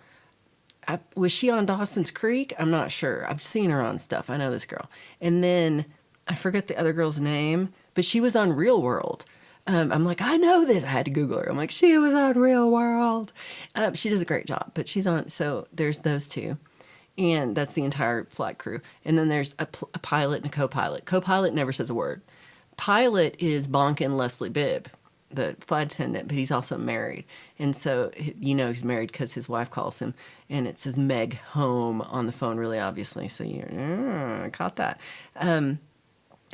Was she on Dawson's Creek? I'm not sure. I've seen her on stuff. I know this girl. And then I forget the other girl's name, but she was on Real World. I'm like, I know this. I had to Google her. I'm like, she was on Real World. She does a great job, but she's on. So there's those 2. And that's the entire flight crew. And then there's a pilot and a co-pilot. Co-pilot never says a word. Pilot is Bonkin Leslie Bibb, the flight attendant, but he's also married. And so, he's married because his wife calls him, and it says Meg home on the phone really obviously. So you caught that.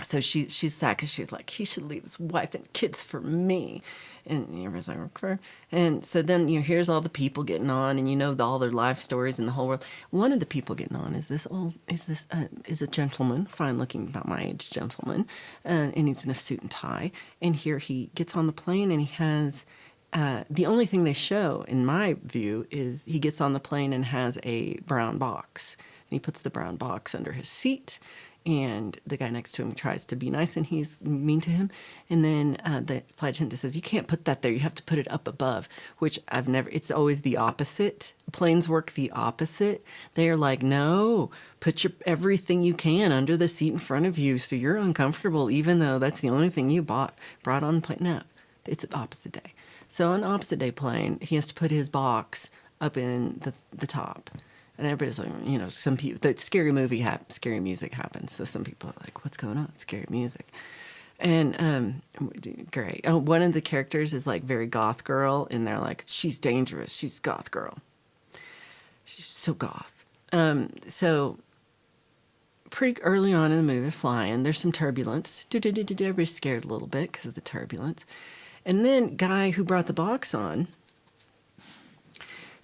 So she's sad because she's like, he should leave his wife and kids for me. And everybody's like, okay. And so then, here's all the people getting on, and all their life stories in the whole world. One of the people getting on is a gentleman, fine looking, about my age gentleman, and he's in a suit and tie. And here he gets on the plane, and he has, the only thing they show, in my view, is he gets on the plane and has a brown box. And he puts the brown box under his seat. And the guy next to him tries to be nice, and he's mean to him. And then the flight attendant says, you can't put that there. You have to put it up above, which it's always the opposite. Planes work the opposite. They're like, no, put everything you can under the seat in front of you so you're uncomfortable, even though that's the only thing you brought on the plane. No, it's the opposite day. So on opposite day plane, he has to put his box up in the top. And everybody's like, some people, the scary music happens. So some people are like, what's going on? Scary music. And great. Oh, one of the characters is like very goth girl, and they're like, she's dangerous. She's goth girl. She's so goth. So pretty early on in the movie, flying, there's some turbulence. Everybody's scared a little bit because of the turbulence. And then guy who brought the box on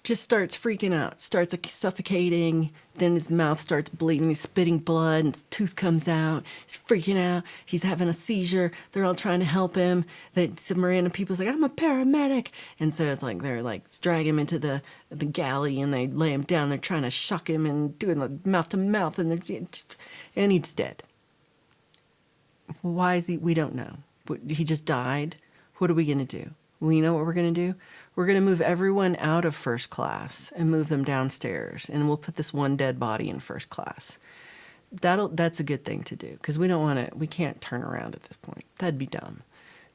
just starts freaking out, starts like suffocating, then his mouth starts bleeding, he's spitting blood, and his tooth comes out, he's freaking out, he's having a seizure, they're all trying to help him, some random people's like, I'm a paramedic, and so it's like, they're like, drag him into the galley, and they lay him down, they're trying to shock him, and doing the mouth to mouth, and he's dead. Why is he, we don't know. He just died. What are we going to do? We know what we're going to do. We're going to move everyone out of first class and move them downstairs, and we'll put this one dead body in first class. That's a good thing to do, because we can't turn around at this point. That'd be dumb.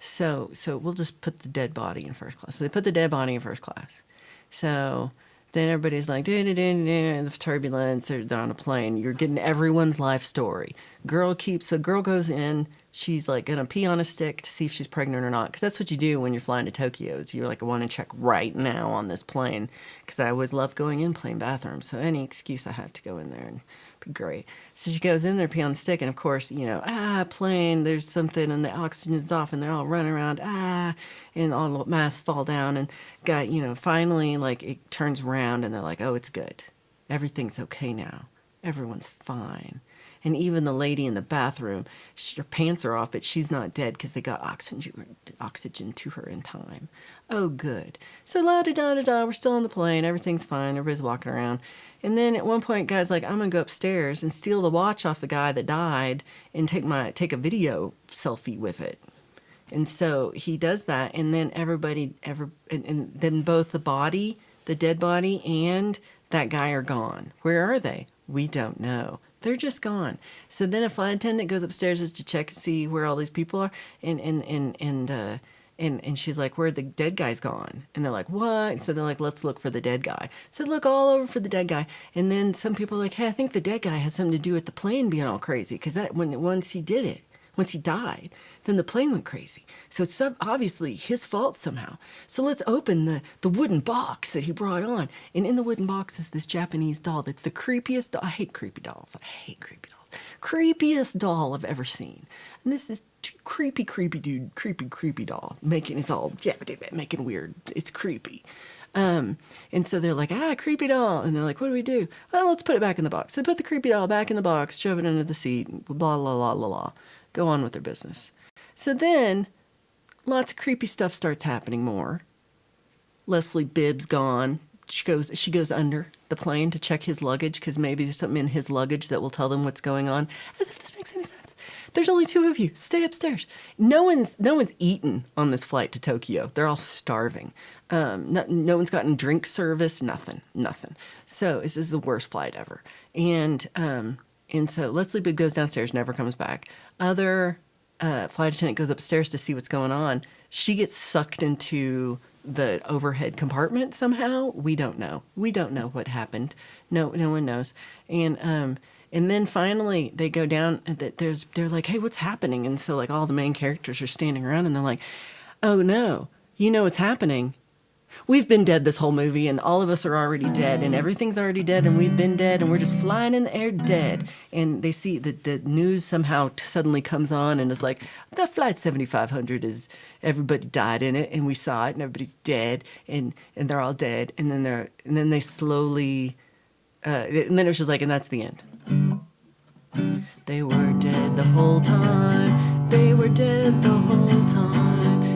So we'll just put the dead body in first class. So they put the dead body in first class. So then everybody's like, the turbulence, they're on a plane. You're getting everyone's life story. Girl goes in, she's like going to pee on a stick to see if she's pregnant or not. Because that's what you do when you're flying to Tokyo. Is you're like, I want to check right now on this plane. Because I always love going in plane bathrooms. So any excuse I have to go in there and be great. So she goes in there, pee on the stick. And of course, plane, there's something and the oxygen's off and they're all running around. And all the masks fall down. And finally, like it turns around and they're like, oh, it's good. Everything's okay now. Everyone's fine. And even the lady in the bathroom, her pants are off, but she's not dead because they got oxygen to her in time. Oh, good. So la-da-da-da-da, we're still on the plane. Everything's fine. Everybody's walking around. And then at one point, guy's like, I'm going to go upstairs and steal the watch off the guy that died and take a video selfie with it. And so he does that. And then and then both the dead body, and that guy are gone. Where are they? We don't know. They're just gone. So then a flight attendant goes upstairs just to check and see where all these people are, and she's like, where are the dead guys gone? And they're like, what? So they're like, let's look for the dead guy. So look all over for the dead guy. And then some people are like, hey, I think the dead guy has something to do with the plane being all crazy, because once he died, then the plane went crazy. So it's obviously his fault somehow. So let's open the wooden box that he brought on. And in the wooden box is this Japanese doll that's the creepiest doll. I hate creepy dolls. Creepiest doll I've ever seen. And this is creepy dude, creepy doll. Making weird. It's creepy. And so they're like, creepy doll. And they're like, what do we do? Well, let's put it back in the box. So they put the creepy doll back in the box, shove it under the seat, blah, blah, blah, blah, blah. Go on with their business. So then lots of creepy stuff starts happening more. Leslie Bibb's gone. She goes under the plane to check his luggage, because maybe there's something in his luggage that will tell them what's going on. As if this makes any sense. There's only two of you. Stay upstairs. No one's eaten on this flight to Tokyo. They're all starving. No one's gotten drink service. Nothing. So this is the worst flight ever. And so Leslie Bibb goes downstairs, never comes back. Other flight attendant goes upstairs to see what's going on. She gets sucked into the overhead compartment somehow. We don't know. We don't know what happened. No one knows. And then finally they go down. They're like, hey, what's happening? And so like all the main characters are standing around, and they're like, oh no, you know what's happening? We've been dead this whole movie, and all of us are already dead, and everything's already dead, and we've been dead, and we're just flying in the air dead. And they see that the news somehow suddenly comes on, and it's like, the flight 7500 is, everybody died in it, and we saw it, and everybody's dead, and they're all dead. And then they slowly, and then it was just like, and that's the end. They were dead the whole time. They were dead the whole time.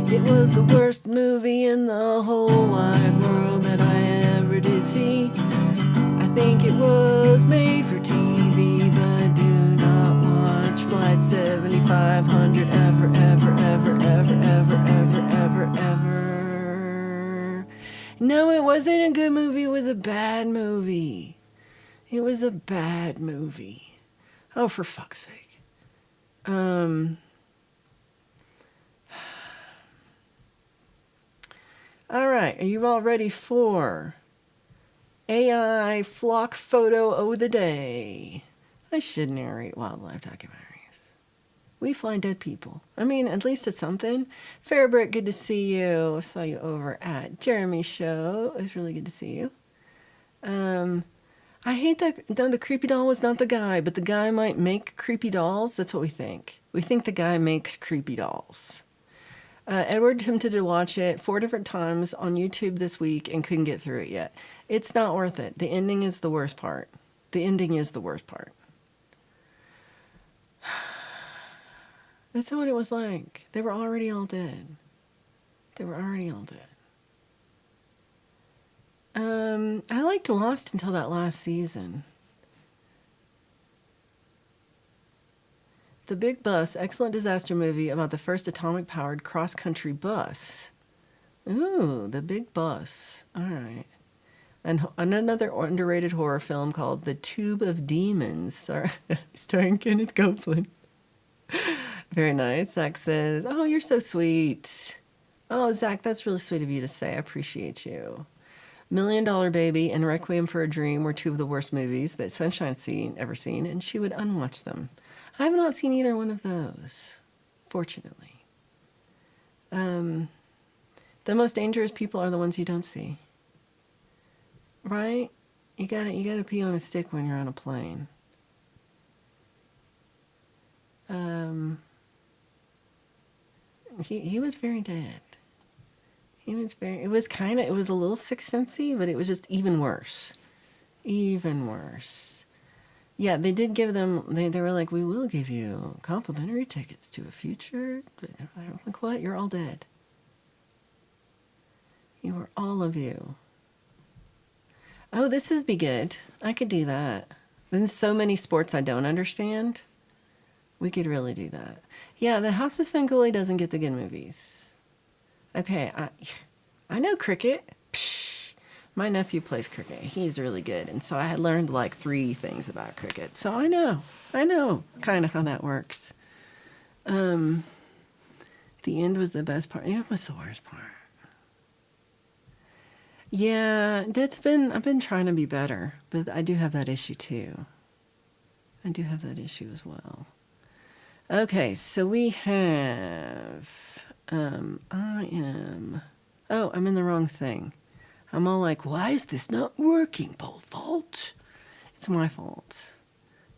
It was the worst movie in the whole wide world that I ever did see. I think it was made for TV, but do not watch Flight 7500 ever, ever, ever, ever, ever, ever, ever, ever. No, it wasn't a good movie. It was a bad movie. It was a bad movie. Oh, for fuck's sake. All right, are you all ready for AI flock photo of the day? I should narrate wildlife documentaries. We fly dead people. I mean, at least it's something. Fairbrick, good to see you. I saw you over at Jeremy's show. It was really good to see you. I hate that the creepy doll was not the guy, but the guy might make creepy dolls. That's what we think. We think the guy makes creepy dolls. Edward attempted to watch it 4 different times on YouTube this week and couldn't get through it yet. It's not worth it. The ending is the worst part. The ending is the worst part. That's what it was like. They were already all dead. They were already all dead. I liked Lost until that last season. The Big Bus, excellent disaster movie about the first atomic-powered cross-country bus. Ooh, The Big Bus. All right. And another underrated horror film called The Tube of Demons, starring Kenneth Copeland. Very nice. Zach says, oh, you're so sweet. Oh, Zach, that's really sweet of you to say. I appreciate you. $1 Million Baby and Requiem for a Dream were 2 of the worst movies that Sunshine's ever seen, and she would unwatch them. I have not seen either one of those, fortunately. The most dangerous people are the ones you don't see. Right? You gotta pee on a stick when you're on a plane. He was very dead. It was a little Sixth Sense-y, but it was just even worse. Even worse. Yeah, they did give them, they were like, we will give you complimentary tickets to a future. I'm like, what? You're all dead. You are all of you. Oh, this would be good. I could do that. Then so many sports I don't understand. We could really do that. Yeah, the House of Svengoolie doesn't get the good movies. Okay, I know cricket. Psh, my nephew plays cricket. He's really good. And so I had learned like 3 things about cricket. So I know kind of how that works. The end was the best part. Yeah, it was the worst part. Yeah, I've been trying to be better, but I do have that issue too. I do have that issue as well. Okay, so we have, I'm in the wrong thing. I'm all like, why is this not working, pole vault? It's my fault.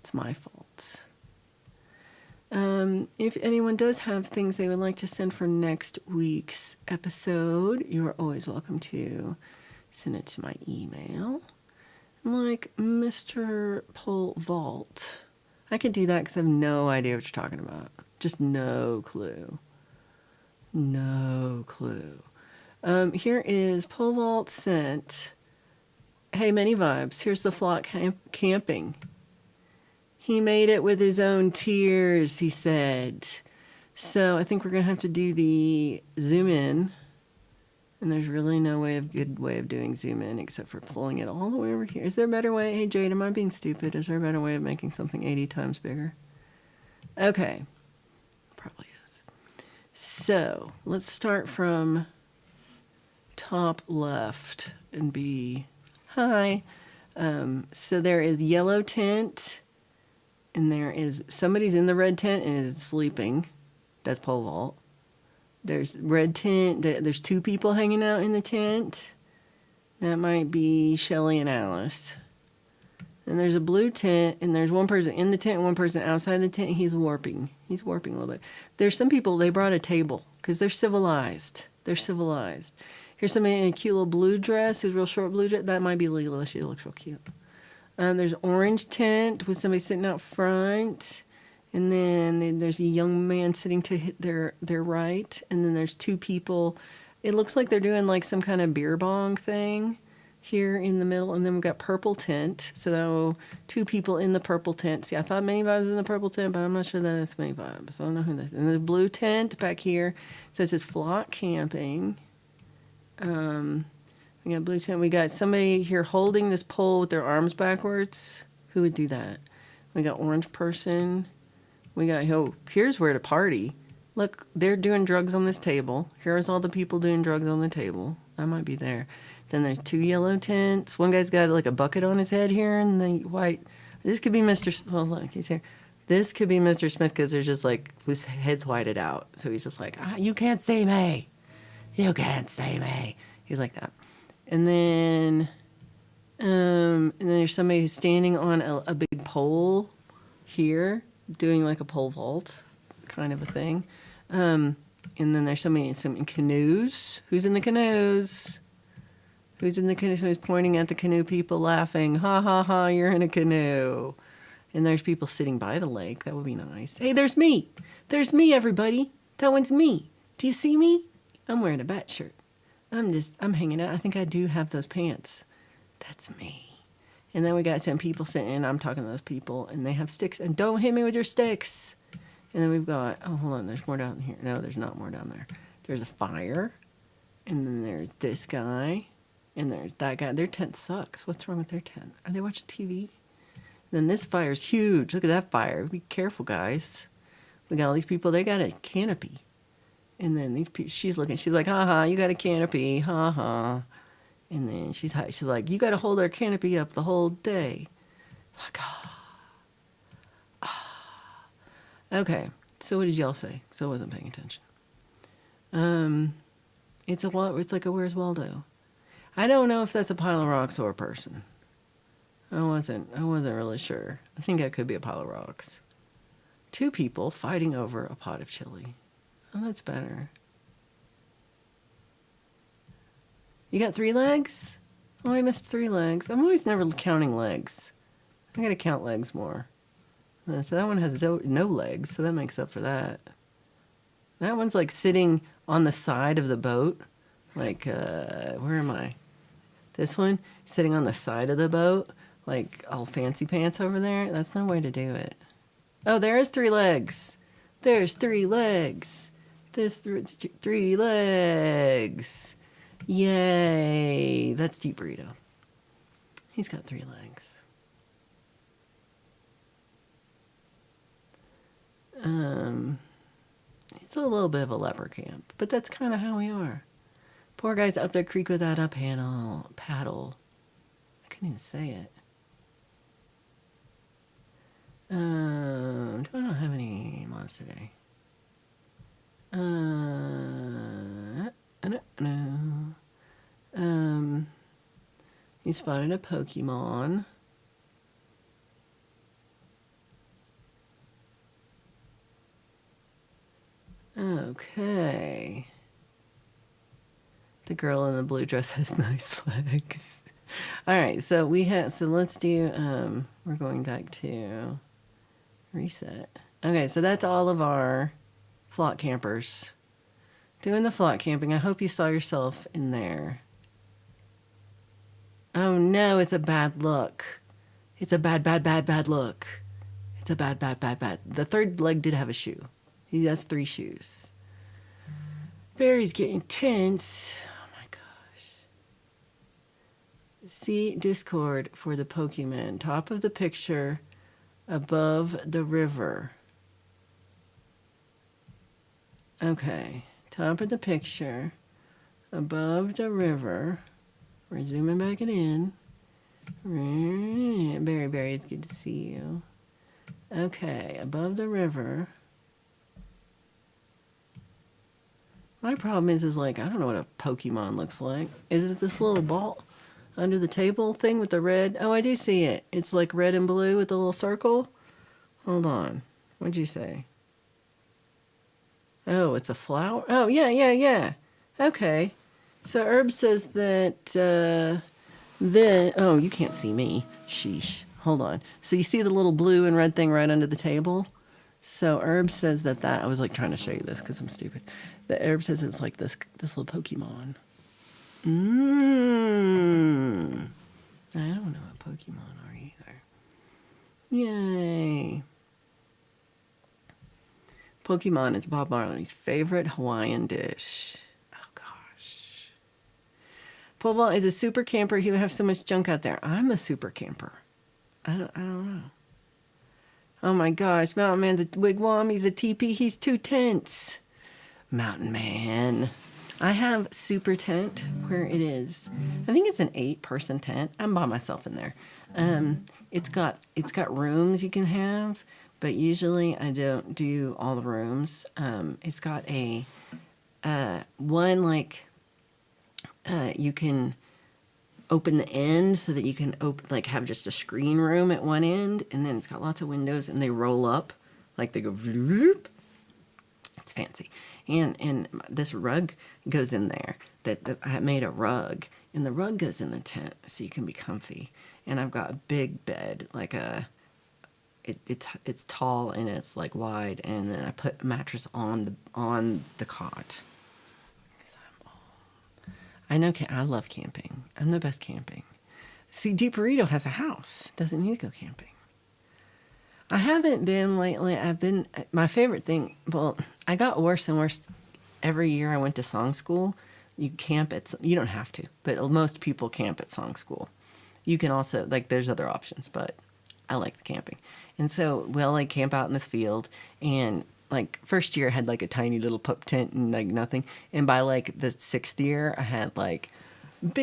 It's my fault. If anyone does have things they would like to send for next week's episode, you are always welcome to send it to my email. Like Mr. Pole Vault. I could do that because I have no idea what you're talking about. Just no clue. No clue. Here is Pole Vault sent. Hey, many vibes. Here's the flock camping. He made it with his own tears, he said. So I think we're going to have to do the zoom in. And there's really no good way of doing zoom in except for pulling it all the way over here. Is there a better way? Hey, Jade, am I being stupid? Is there a better way of making something 80 times bigger? Okay. Probably is. So let's start from top left and be, hi. So there is yellow tent, and there is, somebody's in the red tent and is sleeping. That's pole vault. There's red tent, there's two people hanging out in the tent. That might be Shelly and Alice. And there's a blue tent, and there's one person in the tent and one person outside the tent. He's warping. He's warping a little bit. There's some people, they brought a table because they're civilized. They're civilized. Here's somebody in a cute little blue dress, who's real short blue dress. That might be Leela. She looks real cute. There's orange tent with somebody sitting out front. And then there's a young man sitting to their right. And then there's two people. It looks like they're doing like some kind of beer bong thing here in the middle. And then we've got purple tent. So two people in the purple tent. See, I thought Many Vibes was in the purple tent, but I'm not sure that that's Many Vibes. I don't know who that is. And the blue tent back here says it's flock camping. We got blue tent. We got somebody here holding this pole with their arms backwards. Who would do that? We got orange person. We got, oh, here's where to party. Look, they're doing drugs on this table. Here's all the people doing drugs on the table. I might be there. Then there's two yellow tents. One guy's got like a bucket on his head here and the white. This could be well, look, he's here. This could be Mr. Smith because there's just like, his head's whited out. So he's just like, you can't see me. You can't see me. He's like that. And then there's somebody who's standing on a big pole here, doing like a pole vault kind of a thing. And then there's somebody in some canoes. Who's in the canoes? Who's in the canoe? Somebody's pointing at the canoe people laughing. Ha, ha, ha, you're in a canoe. And there's people sitting by the lake. That would be nice. Hey, there's me. There's me, everybody. That one's me. Do you see me? I'm wearing a bat shirt. I'm hanging out. I think I do have those pants. That's me. And then we got some people sitting, and I'm talking to those people, and they have sticks. And don't hit me with your sticks. And then we've got, oh, hold on, there's more down here. No, there's not more down there. There's a fire. And then there's this guy. And there's that guy. Their tent sucks. What's wrong with their tent? Are they watching TV? And then this fire's huge. Look at that fire. Be careful, guys. We got all these people. They got a canopy. And then these people, she's looking. She's like, ha, you got a canopy. Ha, ha. And then she's like, you got to hold our canopy up the whole day. Like, Okay, so what did y'all say? So I wasn't paying attention. It's like a Where's Waldo? I don't know if that's a pile of rocks or a person. I wasn't really sure. I think that could be a pile of rocks. Two people fighting over a pot of chili. Oh, that's better. You got 3 legs? Oh, I missed 3 legs. I'm always never counting legs. I gotta count legs more. So that one has no legs, so that makes up for that. That one's like sitting on the side of the boat. Like, where am I? This one, sitting on the side of the boat, like all fancy pants over there. That's no way to do it. Oh, there is 3 legs. There's 3 legs. There's 3 legs. Yay. That's Deep Burrito. He's got 3 legs. It's a little bit of a leper camp, but that's kind of how we are. Poor guy's up the creek without a paddle. I couldn't even say it. I don't have any mods today. No. He spotted a Pokemon. Okay. The girl in the blue dress has nice legs. All right, so let's do, we're going back to reset. Okay, so that's all of our flock campers doing the flock camping. I hope you saw yourself in there. Oh no, it's a bad look. It's a bad look. It's a bad. The third leg did have a shoe. He has 3 shoes. Barry's getting tense. Oh my gosh. See Discord for the Pokemon. Top of the picture, above the river. Okay. Top of the picture, above the river. We're zooming back it in. Berry, it's good to see you. Okay, above the river. My problem is like, I don't know what a Pokemon looks like. Is it this little ball under the table thing with the red? Oh, I do see it. It's like red and blue with the little circle. Hold on. What'd you say? Oh, it's a flower? Oh, yeah. Okay. So Herb says that oh, you can't see me. Sheesh. Hold on. So you see the little blue and red thing right under the table? So Herb says that I was like trying to show you this because I'm stupid. The Herb says it's like this little Pokemon. I don't know what Pokemon are either. Yay. Pokemon is Bob Marley's favorite Hawaiian dish. Oh gosh. Paul is a super camper. He would have so much junk out there. I'm a super camper. I don't know. Oh my gosh, Mountain Man's a wigwam. He's a teepee. He's 2 tents. Mountain Man. I have super tent where it is. I think it's an 8-person tent. I'm by myself in there. It's got rooms you can have, but usually I don't do all the rooms. It's got a one like you can open the end so that you can have just a screen room at one end, and then it's got lots of windows and they roll up, like they go vroop. It's fancy. And this rug goes in there. I made a rug, and the rug goes in the tent so you can be comfy. And I've got a big bed, like it's tall and it's like wide, and then I put a mattress on the cot. I know I love camping. I'm the best camping. See, Deep Burrito has a house. Doesn't need to go camping. I haven't been lately. My favorite thing, well, I got worse and worse every year I went to song school. You don't have to, but most people camp at song school. You can also, there's other options, but I like the camping. And so we'll camp out in this field, and first year I had a tiny little pup tent and nothing. And by the 6th year I had a, what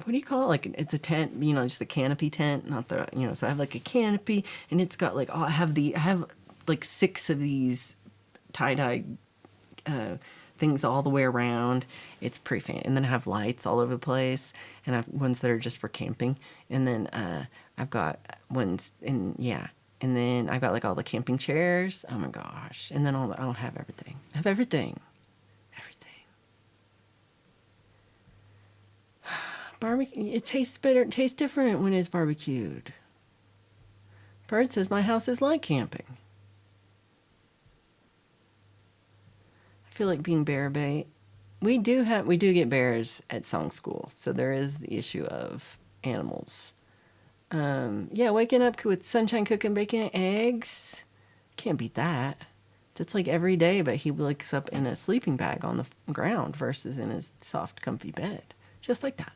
do you call it? It's a tent, just a canopy tent, not the, so I have a canopy, and it's got I have 6 of these tie-dye things all the way around. It's pretty fancy. And then I have lights all over the place, and I have ones that are just for camping. And then I've got ones, and then I've got all the camping chairs. Oh my gosh. And then I'll have everything. I have everything. Barbecue, it tastes better, it tastes different when it's barbecued. Bird says my house is like camping. I feel like being bear bait. We do get bears at song school, so there is the issue of animals. Waking up with sunshine cooking bacon and eggs. Can't beat that. It's every day, but he wakes up in a sleeping bag on the ground versus in his soft, comfy bed. Just like that.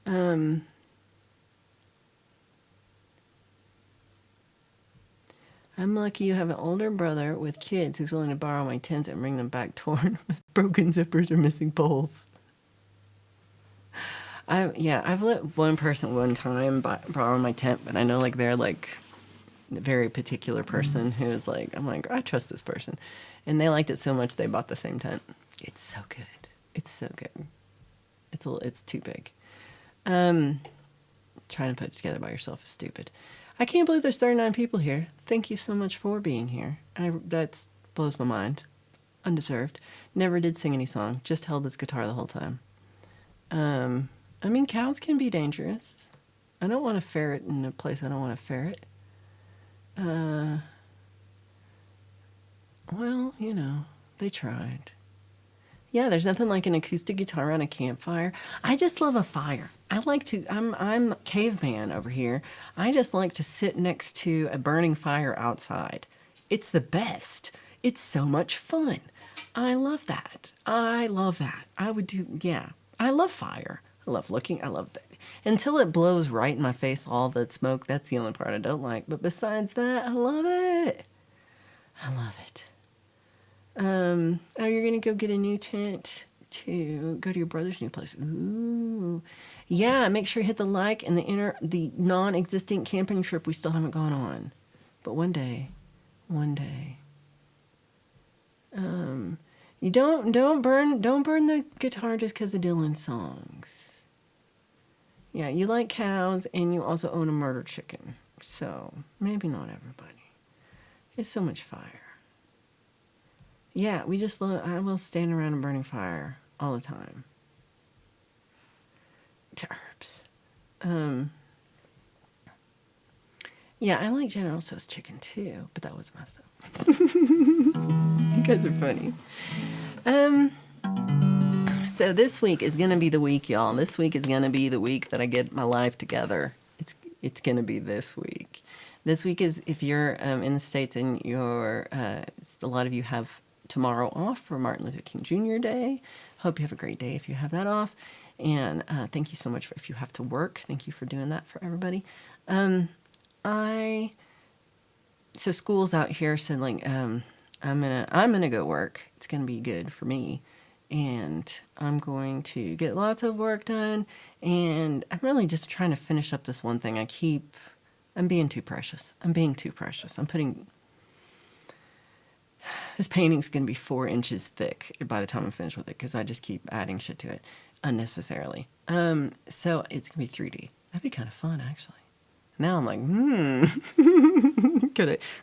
I'm lucky you have an older brother with kids who's willing to borrow my tents and bring them back torn with broken zippers or missing poles. I've let one person one time borrow my tent, but I know they're a very particular person who's I'm I trust this person, and they liked it so much they bought the same tent. It's so good. It's too big. Trying to put it together by yourself is stupid. I can't believe there's 39 people here. Thank you so much for being here. That blows my mind. Undeserved. Never did sing any song. Just held this guitar the whole time. Cows can be dangerous. I don't want to ferret in a place I don't want to ferret. Well, they tried. Yeah, there's nothing like an acoustic guitar on a campfire. I just love a fire. I'm caveman over here. I just like to sit next to a burning fire outside. It's the best. It's so much fun. I love that. I love fire. I love that. Until it blows right in my face, all that smoke, that's the only part I don't like. But besides that, I love it. Oh, you're going to go get a new tent to go to your brother's new place. Ooh. Yeah, make sure you hit the like and the non-existent camping trip we still haven't gone on. But one day. You don't burn the guitar just because of Dylan's songs. Yeah, you like cows and you also own a murder chicken. So maybe not everybody. It's so much fire. Yeah, I will stand around and burning fire all the time. To herbs. Yeah, I like General Tso's chicken too, but that was messed up. You guys are funny. So this week is gonna be the week, y'all. This week is gonna be the week that I get my life together. It's gonna be this week. This week is if you're in the States and a lot of you have tomorrow off for Martin Luther King Jr. Day. Hope you have a great day if you have that off. And thank you so much if you have to work. Thank you for doing that for everybody. So school's out here, so like I'm gonna go work. It's gonna be good for me. And I'm going to get lots of work done. And I'm really just trying to finish up this one thing. I'm being too precious. I'm putting, this painting's going to be 4 inches thick by the time I'm finished with it because I just keep adding shit to it unnecessarily. So it's going to be 3D. That'd be kind of fun, actually. Now I'm like,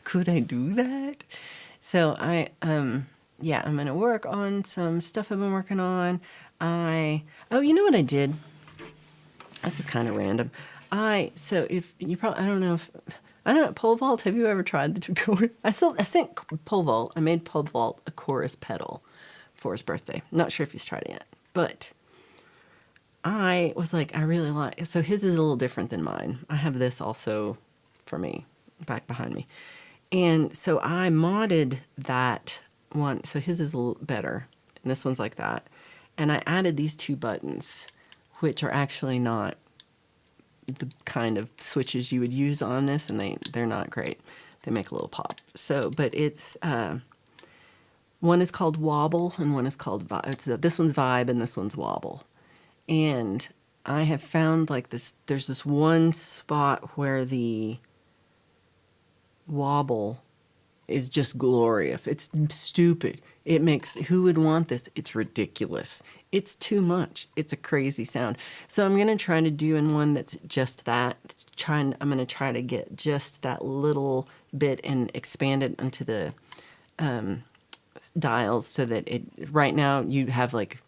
could I do that? So I'm going to work on some stuff I've been working on. You know what I did? This is kind of random. I don't know, pole vault, have you ever tried the chord? I sent pole vault, I made pole vault a chorus pedal for his birthday. Not sure if he's tried it yet, but I was like, I really like, so his is a little different than mine. I have this also for me, back behind me. And so I modded that one. So his is a little better. And this one's like that. And I added these 2 buttons, which are actually not the kind of switches you would use on this. And they're not great. They make a little pop. So, but it's, one is called wobble and one is called vibe. This one's vibe and this one's wobble. And I have found like this, there's this one spot where the wobble is just glorious. It's stupid. Who would want this? It's ridiculous. It's too much. It's a crazy sound. So I'm going to try to do in one that's just that. I'm going to try to get just that little bit and expand it into the dials so that right now you have like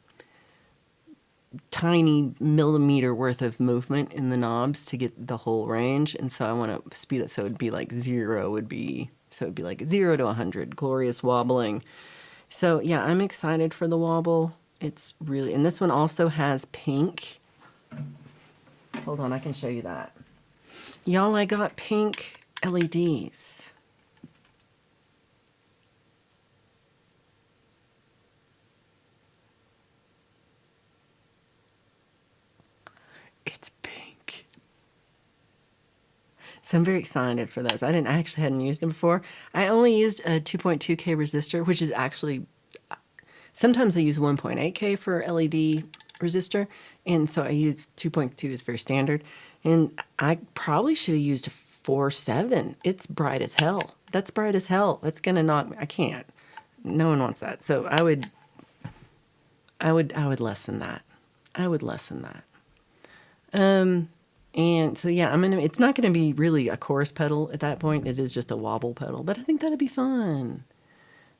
tiny millimeter worth of movement in the knobs to get the whole range. And so I want to speed it so it'd be like 0 would be, so it'd be like 0 to 100, glorious wobbling. So yeah, I'm excited for the wobble. It's really, and this one also has pink. Hold on, I can show you that. Y'all, I got pink LEDs. It's pink. So I'm very excited for those. I actually hadn't used them before. I only used a 2.2K resistor, which is actually, sometimes I use 1.8K for LED resistor. And so I use 2.2 is very standard. And I probably should have used a 4.7. It's bright as hell. That's bright as hell. That's going to knock me. I can't. No one wants that. So I would lessen that. I would lessen that. And so, yeah, it's not going to be really a chorus pedal at that point. It is just a wobble pedal, but I think that'd be fun.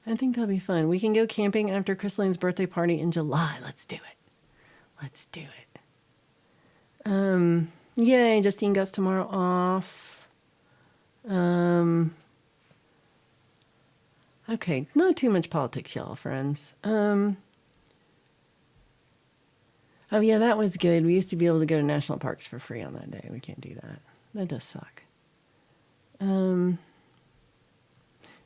We can go camping after Chris Lane's birthday party in July. Let's do it. Yay, Justine gets tomorrow off. Okay, not too much politics, y'all, friends. Oh, yeah, that was good. We used to be able to go to national parks for free on that day. We can't do that. That does suck.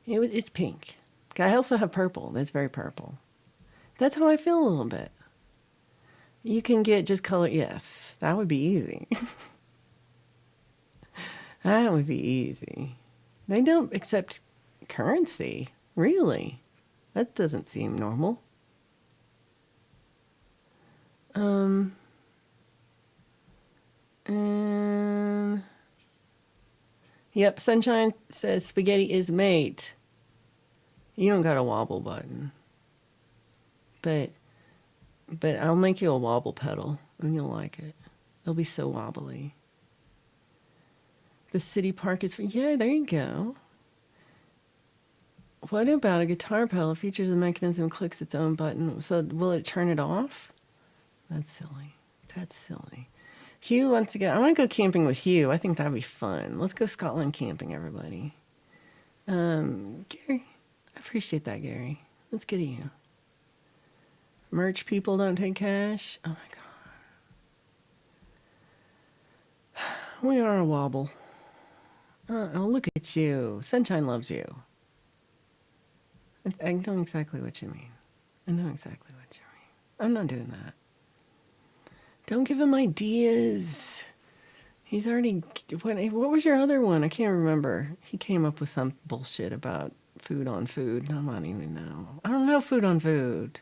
It's pink. I also have purple. That's very purple. That's how I feel a little bit. You can get just color. Yes, that would be easy. That would be easy. They don't accept currency, really. That doesn't seem normal. And yep, Sunshine says spaghetti is mate. You don't got a wobble button. But I'll make you a wobble pedal and you'll like it. It'll be so wobbly. The city park is yeah, there you go. What about a guitar pedal features a mechanism clicks its own button? So will it turn it off? That's silly. That's silly. Hugh wants to go. I want to go camping with Hugh. I think that'd be fun. Let's go Scotland camping, everybody. Gary, I appreciate that, Gary. Let's get to you. Merch people don't take cash. Oh my God. We are a wobble. Oh, look at you. Sunshine loves you. I know exactly what you mean. I know exactly what you mean. I'm not doing that. Don't give him ideas. He's already... What was your other one? I can't remember. He came up with some bullshit about food on food. I don't even know. I don't know food on food.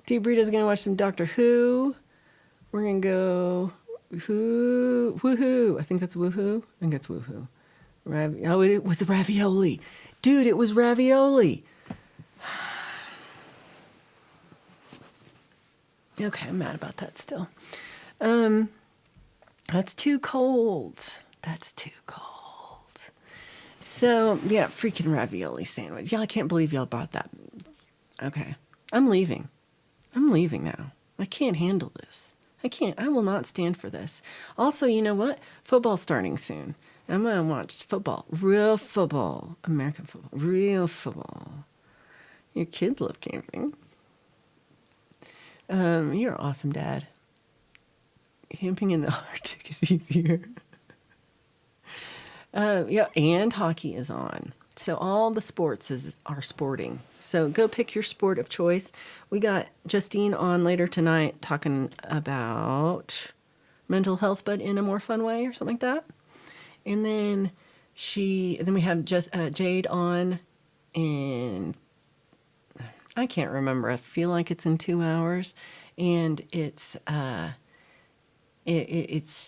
Deep Burrito's going to watch some Doctor Who. We're going to go... Woohoo. I think that's woohoo. I think it's woohoo. It was ravioli. Dude, it was ravioli. Okay, I'm mad about that still. That's too cold. That's too cold. So, yeah, freaking ravioli sandwich. Yeah, I can't believe y'all bought that. Okay, I'm leaving. I'm leaving now. I can't handle this. I will not stand for this. Also, you know what? Football's starting soon. I'm going to watch football. Real football. American football. Real football. Your kids love camping. You're an awesome dad. Camping in the Arctic is easier. Yeah, and hockey is on. So all the sports are sporting. So go pick your sport of choice. We got Justine on later tonight talking about mental health, but in a more fun way or something like that. And then we have Jade on, and I can't remember. I feel like it's in 2 hours, and it's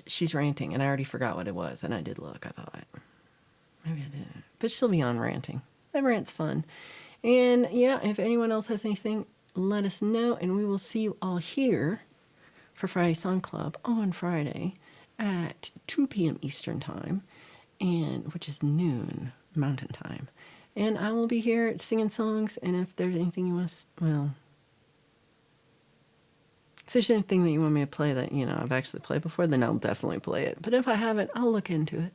she's ranting, and I already forgot what it was, and I did look. I thought maybe I didn't, but she'll be on ranting. That rant's fun, and yeah, if anyone else has anything, let us know, and we will see you all here for Friday Song Club on Friday at 2 p.m. Eastern Time, and which is noon Mountain Time. And I will be here singing songs, and if there's anything you want to, if there's anything that you want me to play that, I've actually played before, then I'll definitely play it. But if I haven't, I'll look into it.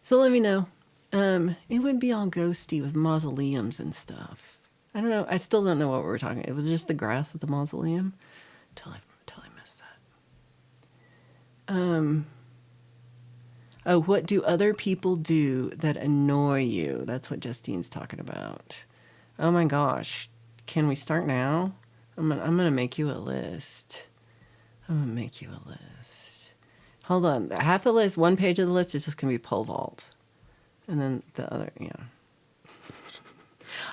So let me know. It would be all ghosty with mausoleums and stuff. I don't know. I still don't know what we were talking about. It was just the grass at the mausoleum. Till I missed that. Oh, what do other people do that annoy you? That's what Justine's talking about. Oh my gosh. Can we start now? I'm gonna make you a list. Hold on. Half the list, one page of the list is just gonna be pole vault. And then the other,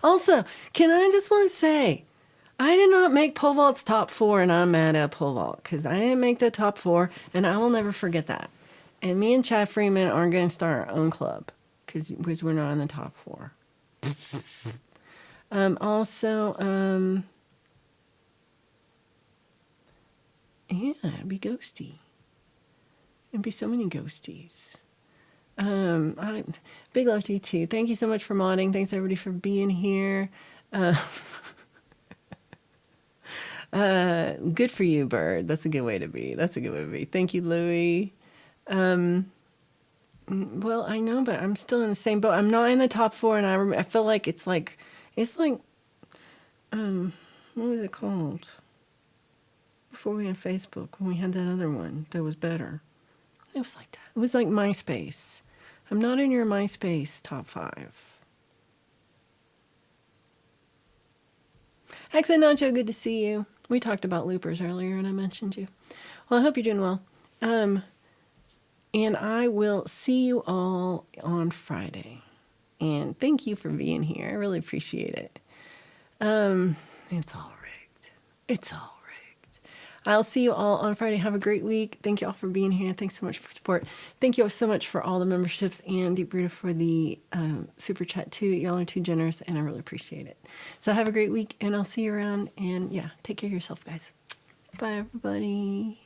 Also, I just want to say, I did not make pole vault's top 4, and I'm mad at pole vault because I didn't make the top 4, and I will never forget that. And me and Chad Freeman are going to start our own club because we're not in the top 4. Yeah, it'd be ghosty. It'd be so many ghosties. Big love to you too. Thank you so much for modding. Thanks everybody for being here. Good for you, Bird. That's a good way to be. Thank you, Louie. Well, I know, but I'm still in the same boat. I'm not in the top 4, and I feel like it's like, what was it called? Before we had Facebook, when we had that other one that was better. It was like that. It was like MySpace. I'm not in your MySpace top 5. Accent Nacho, good to see you. We talked about loopers earlier, and I mentioned you. Well, I hope you're doing well. And I will see you all on Friday. And thank you for being here. I really appreciate it. It's all rigged. It's all rigged. I'll see you all on Friday. Have a great week. Thank you all for being here. Thanks so much for support. Thank you all so much for all the memberships and Deep Rooted for the super chat too. Y'all are too generous and I really appreciate it. So have a great week and I'll see you around. And yeah, take care of yourself, guys. Bye, everybody.